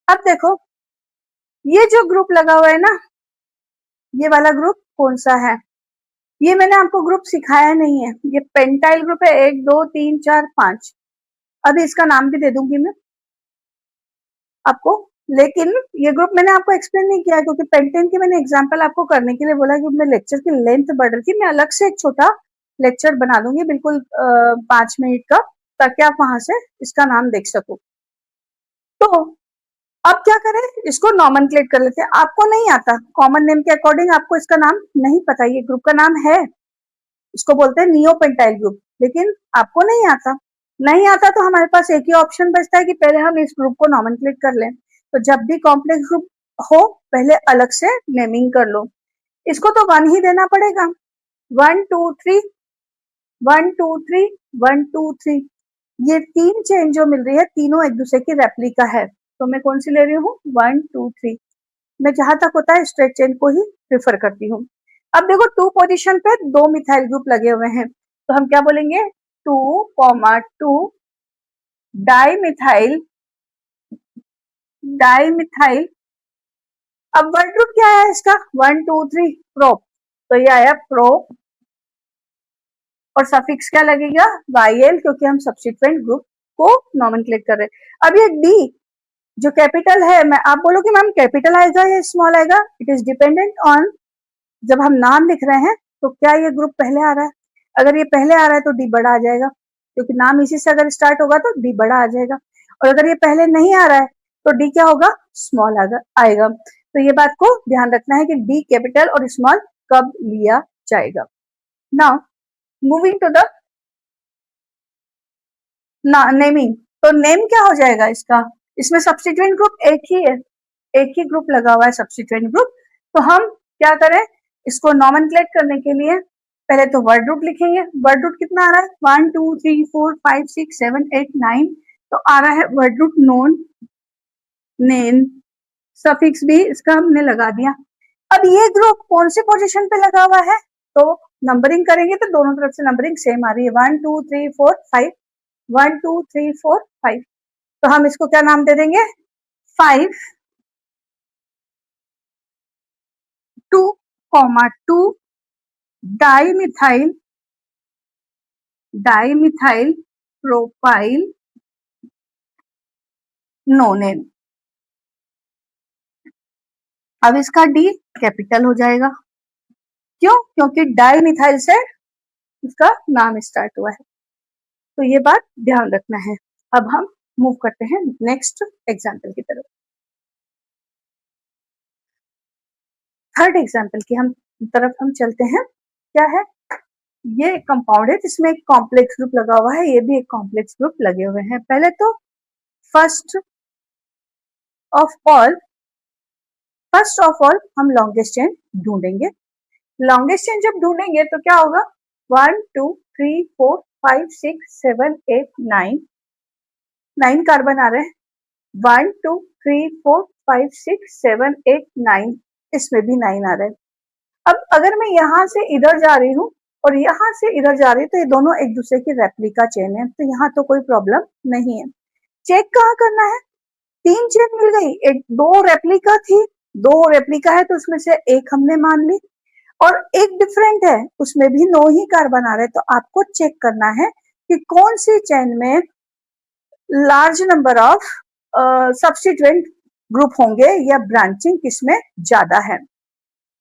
अब देखो ये जो ग्रुप लगा हुआ है ना, ये वाला ग्रुप कौन सा है, ये मैंने आपको ग्रुप सिखाया नहीं है, ये पेंटाइल ग्रुप है, 1 2 3 4 5। अभी इसका नाम भी दे दूंगी मैं आपको, लेकिन ये ग्रुप मैंने आपको एक्सप्लेन नहीं किया, क्योंकि पेंटेन की मैंने एग्जांपल आपको करने के लिए बोला, क्योंकि मैं लेक्चर की लेंथ बढ़ रही थी। मैं अलग से एक छोटा लेक्चर बना दूंगी बिल्कुल 5 मिनट का, ताकि आप वहां से इसका नाम देख सको। तो अब क्या करें, इसको नॉमेनक्लेट कर लेते हैं। आपको नहीं आता, कॉमन नेम के अकॉर्डिंग आपको इसका नाम नहीं पता, ये ग्रुप का नाम है, इसको बोलते हैं नियोपेंटाइल ग्रुप, लेकिन आपको नहीं आता तो हमारे पास एक ही ऑप्शन बचता है कि पहले हम इस ग्रुप को नॉमेनक्लेट कर लें। तो जब भी कॉम्प्लेक्स ग्रुप हो पहले अलग से नेमिंग कर लो। इसको तो 1 ही देना पड़ेगा, 1 2 3 1 2 3 1 2 3, ये 3 चेन जो मिल रही है तीनों एक दूसरे की रेप्लिका है, तो मैं कौन सी ले रही हूँ, 1 2 3। मैं जहां तक होता है स्ट्रेट चेन को ही प्रेफर करती हूँ। अब देखो 2 पोजीशन पे 2 मिथाइल ग्रुप लगे हुए हैं, तो हम क्या बोलेंगे, 2,2 डाई मिथाइल। अब वर्ड ग्रुप क्या है इसका, 1 2 3 प्रोप, तो ये आया प्रो, और सफिक्स क्या लगेगा, YL, क्योंकि हम सब्स्टिट्यूएंट ग्रुप को नॉमेनक्लेट कर रहे हैं। अब ये डी जो कैपिटल है, मैं आप बोलोगे मैम कैपिटल आएगा या स्मॉल आएगा, इट इज डिपेंडेंट ऑन, जब हम नाम लिख रहे हैं तो क्या ये ग्रुप पहले आ रहा है। अगर ये पहले आ रहा है तो डी बड़ा आ जाएगा, क्योंकि नाम इसी से अगर स्टार्ट होगा तो डी बड़ा आ जाएगा। और अगर ये पहले नहीं आ रहा है तो डी क्या होगा, स्मॉल आएगा। तो ये बात को ध्यान रखना है कि डी कैपिटल और स्मॉल कब लिया जाएगा। Now moving to the naming, तो नेम क्या हो जाएगा इसका, इसमें सब्स्टिट्यूएंट ग्रुप एक ही है, एक ही ग्रुप लगा हुआ है सब्स्टिट्यूएंट ग्रुप। तो हम क्या करें, इसको नॉमेनक्लेट करने के लिए पहले तो वर्ड रूट लिखेंगे। वर्ड रूट कितना आ रहा है, 1 2 3 4 5 6 7 8 9, तो आ रहा है word root non, name, suffix भी इसका हमने लगा दिया। अब ये ग्रुप कौन से पोजीशन पे लगा हुआ है, तो नंबरिंग करेंगे तो दोनों तरफ से नंबरिंग सेम आ रही है, 1 2 3 4 5, 1 2 3 4 5। तो हम इसको क्या नाम दे देंगे, 5 2 2 डाइमिथाइल प्रोपाइल नोनेन। अब इसका डी कैपिटल हो जाएगा, क्यों, क्योंकि डाइमिथाइल से इसका नाम स्टार्ट हुआ है। तो ये बात ध्यान रखना है। अब हम मूव करते हैं नेक्स्ट एग्जाम्पल की तरफ। थर्ड एग्जाम्पल की तरफ हम चलते हैं। क्या है, ये एक कंपाउंड है जिसमें एक कॉम्प्लेक्स ग्रुप लगा हुआ है, ये भी एक कॉम्प्लेक्स ग्रुप लगे हुए हैं। पहले तो फर्स्ट ऑफ ऑल हम लॉन्गेस्ट चेन ढूंढेंगे। लॉन्गेस्ट चेन जब ढूंढेंगे तो क्या होगा, 1 2 3 4 5 6 7 8 9 कार्बन आ रहे हैं, 1 2 3 4 5 6 7 8 9, इसमें भी 9 आ रहे हैं। अब अगर मैं यहाँ से इधर जा रही हूँ और यहाँ से इधर जा रही हूँ तो ये दोनों एक दूसरे की रेप्लिका चेन है, तो यहाँ तो कोई प्रॉब्लम नहीं है। चेक कहाँ करना है, 3 चेन मिल गई, एक 2 रेप्लिका थी, 2 रेप्लिका है तो उसमें से एक हमने मान ली, और एक डिफरेंट है उसमें भी 9 ही कार्बन आ रहे हैं। तो आपको चेक करना है कि कौन सी चेन में large number of substituent group होंगे या ब्रांचिंग किसमें ज्यादा है।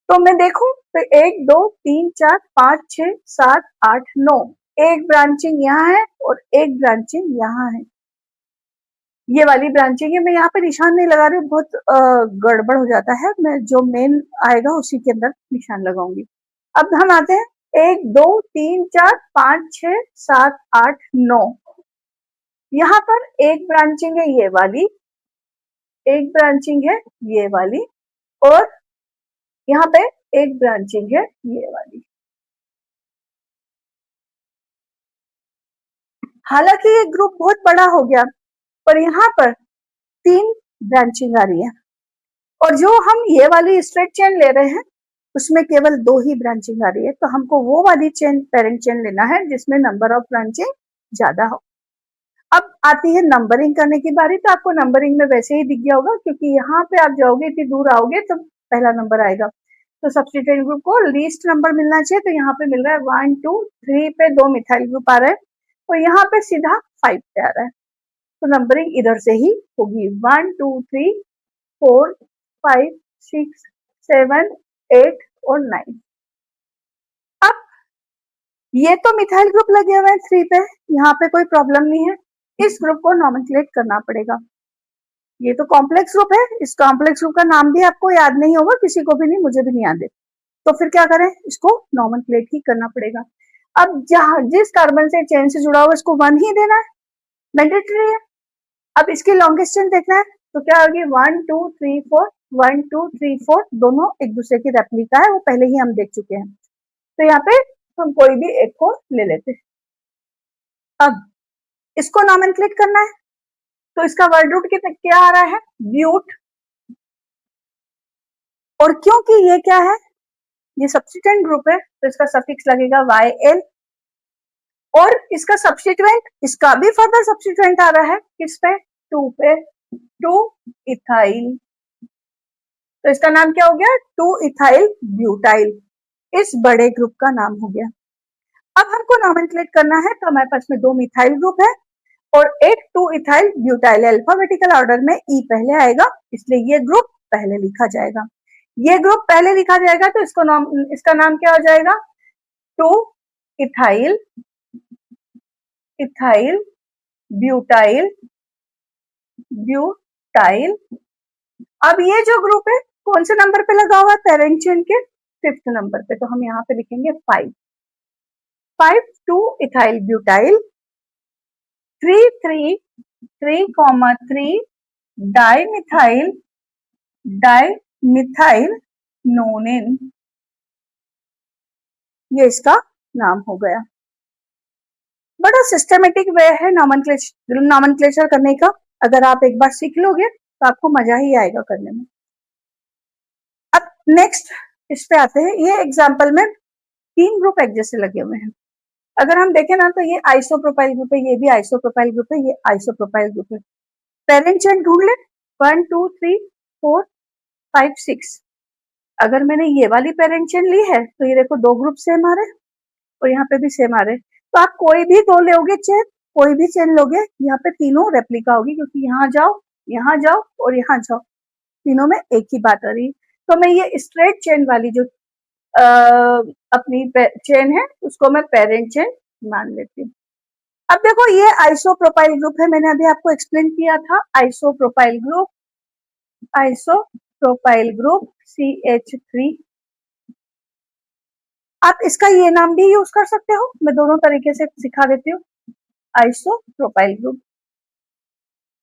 तो मैं देखूं तो 1 2 3 4 5 6 7 8 9, एक ब्रांचिंग यहाँ है और एक ब्रांचिंग यहाँ है, ये वाली ब्रांचिंग है। मैं यहाँ पे निशान नहीं लगा रही हूँ, बहुत गड़बड़ हो जाता है, मैं जो मेन आएगा उसी के अंदर निशान लगाऊंगी। अब हम आते हैं 1 2 3 4 5 6 7 8 9, यहाँ पर एक ब्रांचिंग है ये वाली, एक ब्रांचिंग है ये वाली, और यहाँ पे एक ब्रांचिंग है ये वाली। हालांकि ये ग्रुप बहुत बड़ा हो गया, पर यहाँ पर 3 ब्रांचिंग आ रही है, और जो हम ये वाली स्ट्रेट चेन ले रहे हैं उसमें केवल 2 ही ब्रांचिंग आ रही है। तो हमको वो वाली चेन पेरेंट चेन लेना है जिसमें नंबर ऑफ ब्रांचिंग ज्यादा हो। अब आती है नंबरिंग करने की बारी, तो आपको नंबरिंग में वैसे ही दिख गया होगा, क्योंकि यहाँ पे आप जाओगे, इतनी दूर आओगे तो पहला नंबर आएगा। तो सब्स्टिट्यूएंट ग्रुप को लीस्ट नंबर मिलना चाहिए, तो यहाँ पे मिल रहा है 1 2 3 पे 2 मिथाइल ग्रुप आ रहा है, और यहाँ पे सीधा 5 पे आ रहा है। तो नंबरिंग इधर से ही होगी, 1 2 3 4 5 6 7 8 और 9। अब ये तो मिथाइल ग्रुप लगे हुए हैं 3 पे, यहाँ पे कोई प्रॉब्लम नहीं है, इस ग्रुप को नॉमेनक्लेट करना पड़ेगा। ये तो कॉम्प्लेक्स ग्रुप है, इस कॉम्प्लेक्स ग्रुप का नाम भी आपको याद नहीं होगा, किसी को भी नहीं, मुझे भी नहीं याद है, तो फिर क्या करें, इसको नॉमेनक्लेट ही करना पड़ेगा। अब जहां जिस कार्बन से चेन से जुड़ा हुआ इसको 1 ही देना है, मैंडेटरी है। अब इसकी लॉन्गेस्ट चेन देखना है तो क्या होगी, 1 2 3 4, 1 2 3 4, दोनों एक दूसरे की रेप्लिका है, वो पहले ही हम देख चुके हैं। तो यहाँ पे हम कोई भी एक को ले लेते हैं। अब इसको नॉमेनक्लेट करना है, तो इसका वर्ड रूट क्या आ रहा है, ब्यूट, और क्योंकि ये क्या है, ये सब्स्टिट्यूएंट ग्रुप है तो इसका सफिक्स लगेगा YL, और इसका सब्स्टिट्यूएंट, इसका भी फर्दर सब्स्टिट्यूएंट आ रहा है किस पे, 2 पे, 2 इथाइल, तो इसका नाम क्या हो गया, 2 इथाइल ब्यूटाइल, इस बड़े ग्रुप का नाम हो गया। अब हमको नॉमेनक्लेट करना है, तो हमारे पास में 2 मिथाइल ग्रुप है और एक 2 इथाइल ब्यूटाइल। अल्फाबेटिकल ऑर्डर में ई पहले आएगा, इसलिए ये ग्रुप पहले लिखा जाएगा। ये ग्रुप पहले लिखा जाएगा तो इसका नाम क्या हो जाएगा? 2 इथाइल ब्यूटाइल। अब ये जो ग्रुप है कौन से नंबर पे लगा हुआ है? पेरेंट चेन के 5th नंबर पे, तो हम यहाँ पे लिखेंगे 5 2 इथाइल ब्यूटाइल 3 डाइमिथाइल नोनिन। ये इसका नाम हो गया। बड़ा सिस्टमेटिक वे है नॉमेनक्लेचर करने का। अगर आप एक बार सीख लोगे तो आपको मजा ही आएगा करने में। अब नेक्स्ट इस पे आते हैं। ये एग्जांपल में 3 ग्रुप एक जैसे लगे हुए हैं। अगर हम देखें ना तो ये आइसोप्रोपाइल ग्रुप है, ये भी आइसोप्रोपाइल ग्रुप है, ये आइसोप्रोपाइल ग्रुप है। पेरेंट चेन ढूंढ ले 1 2 3 4 5 6। अगर मैंने ये वाली पेरेंट चेन ली है तो ये देखो 2 ग्रुप सेम आ रहे और यहाँ पे भी सेम आ रहे। तो आप कोई भी 2 लोगे चेन, कोई भी चेन लोगे, यहाँ पे तीनों रेप्लिका होगी, क्योंकि यहाँ जाओ और यहाँ जाओ, तीनों में एक ही बात आ रही। तो मैं ये स्ट्रेट चेन वाली जो अपनी चेन है उसको मैं पेरेंट चेन मान लेती हूँ। अब देखो ये आइसोप्रोपाइल ग्रुप है, मैंने अभी आपको एक्सप्लेन किया था। Isopropyl group CH3। आप इसका ये नाम भी यूज कर सकते हो, मैं दोनों तरीके से सिखा देती हूँ। Isopropyl group.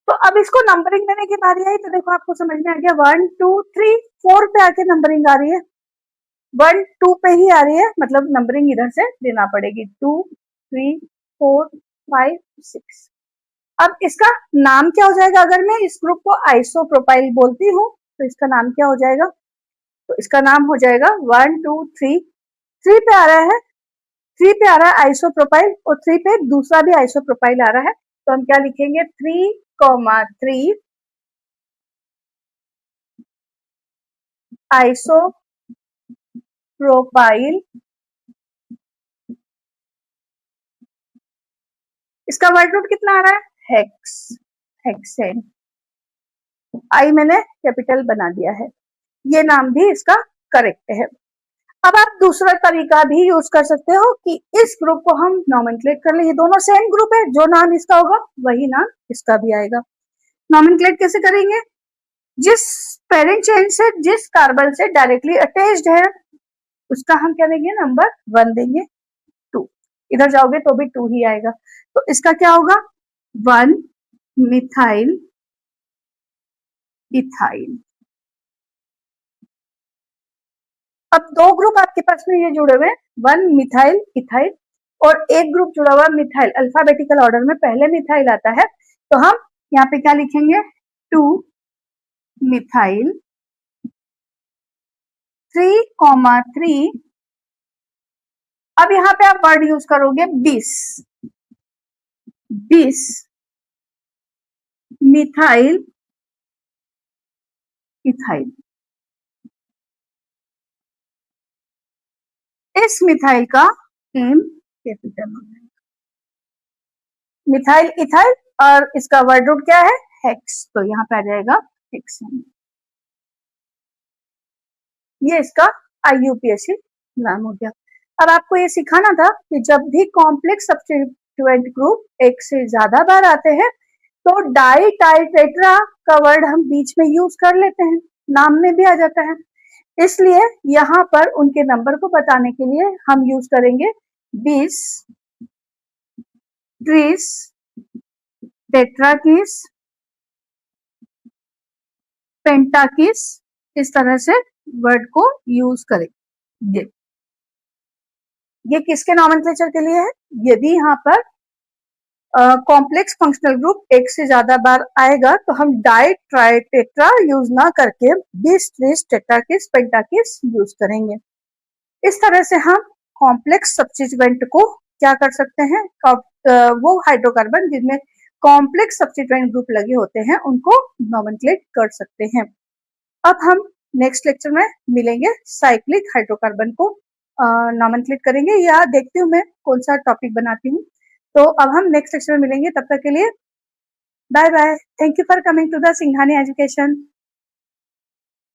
तो अब इसको नंबरिंग देने की बारी आई तो देखो आपको समझ में आ गया। 1 2 3 4 पे आके नंबरिंग आ रही है, 1 2 पे ही आ रही है, मतलब नंबरिंग इधर से देना पड़ेगी। 2 3 4 5 6। अब इसका नाम क्या हो जाएगा? अगर मैं इस ग्रुप को आइसोप्रोपाइल बोलती हूँ तो इसका नाम क्या हो जाएगा? तो इसका नाम हो जाएगा 1 2 3 3 पे आ रहा है, 3 पे आ रहा है आइसोप्रोपाइल और 3 पे दूसरा भी आइसोप्रोपाइल आ रहा है। तो हम क्या लिखेंगे? 3,3 आइसोप्रोपाइल। इसका वर्ड रूट कितना आ रहा है? हेक्सेन। आई मैंने कैपिटल बना दिया है। ये नाम भी इसका करेक्ट है। अब आप दूसरा तरीका भी यूज कर सकते हो कि इस ग्रुप को हम नॉमेनक्लेट कर ले। ये दोनों सेम ग्रुप है, जो नाम इसका होगा वही नाम इसका भी आएगा। नॉमेनक्लेट कैसे करेंगे? जिस पेरेंट चेन से जिस कार्बन से डायरेक्टली अटैच्ड है उसका हम क्या देंगे? नंबर 1 देंगे। 2 इधर जाओगे तो भी 2 ही आएगा। तो इसका क्या होगा? 1 मिथाइल इथाइल। अब 2 ग्रुप आपके पास में ये जुड़े हुए हैं, 1 मिथाइल इथाइल और एक ग्रुप जुड़ा हुआ मिथाइल। अल्फाबेटिकल ऑर्डर में पहले मिथाइल आता है, तो हम यहाँ पे क्या लिखेंगे? 2 मिथाइल 3,3। अब यहाँ पे आप वर्ड यूज करोगे 20 मिथाइल इथाइल। इस मिथाइल का एम कैपिटल हो जाएगा। मिथाइल इथाइल और इसका वर्ड रूट क्या है? हेक्स, तो यहाँ पे आ जाएगा हेक्सेन। ये इसका IUPAC नाम हो गया। अब आपको ये सिखाना था कि जब भी कॉम्प्लेक्स सब्स्टिट्यूएंट ग्रुप एक से ज्यादा बार आते हैं तो डाई टाई टेट्रा का वर्ड हम बीच में यूज कर लेते हैं, नाम में भी आ जाता है। इसलिए यहाँ पर उनके नंबर को बताने के लिए हम यूज करेंगे 20 ट्रीस टेट्राकिस पेंटाकिस। इस तरह से वर्ड को यूज करेंगे। ये किसके नॉमेनक्लेचर के लिए है? यदि यहाँ पर कॉम्प्लेक्स फंक्शनल ग्रुप एक से ज्यादा बार आएगा तो हम डाई ट्राई टेट्रा यूज ना करके 20 ट्रीस टेट्राकिस पेंटाकिस यूज करेंगे। इस तरह से हम कॉम्प्लेक्स सब्स्टिट्यूएंट को क्या कर सकते हैं? वो हाइड्रोकार्बन जिनमें कॉम्प्लेक्स सब्स्टिट्यूएंट ग्रुप लगे होते हैं उनको नॉमेनक्लेट कर सकते हैं। अब हम नेक्स्ट लेक्चर में मिलेंगे, साइक्लिक हाइड्रोकार्बन को नॉमेनक्लेट करेंगे, या देखती हूँ मैं कौन सा टॉपिक बनाती हूँ। तो अब हम नेक्स्ट लेक्चर में मिलेंगे, तब तक के लिए bye bye. Thank you for coming to the Singhania education.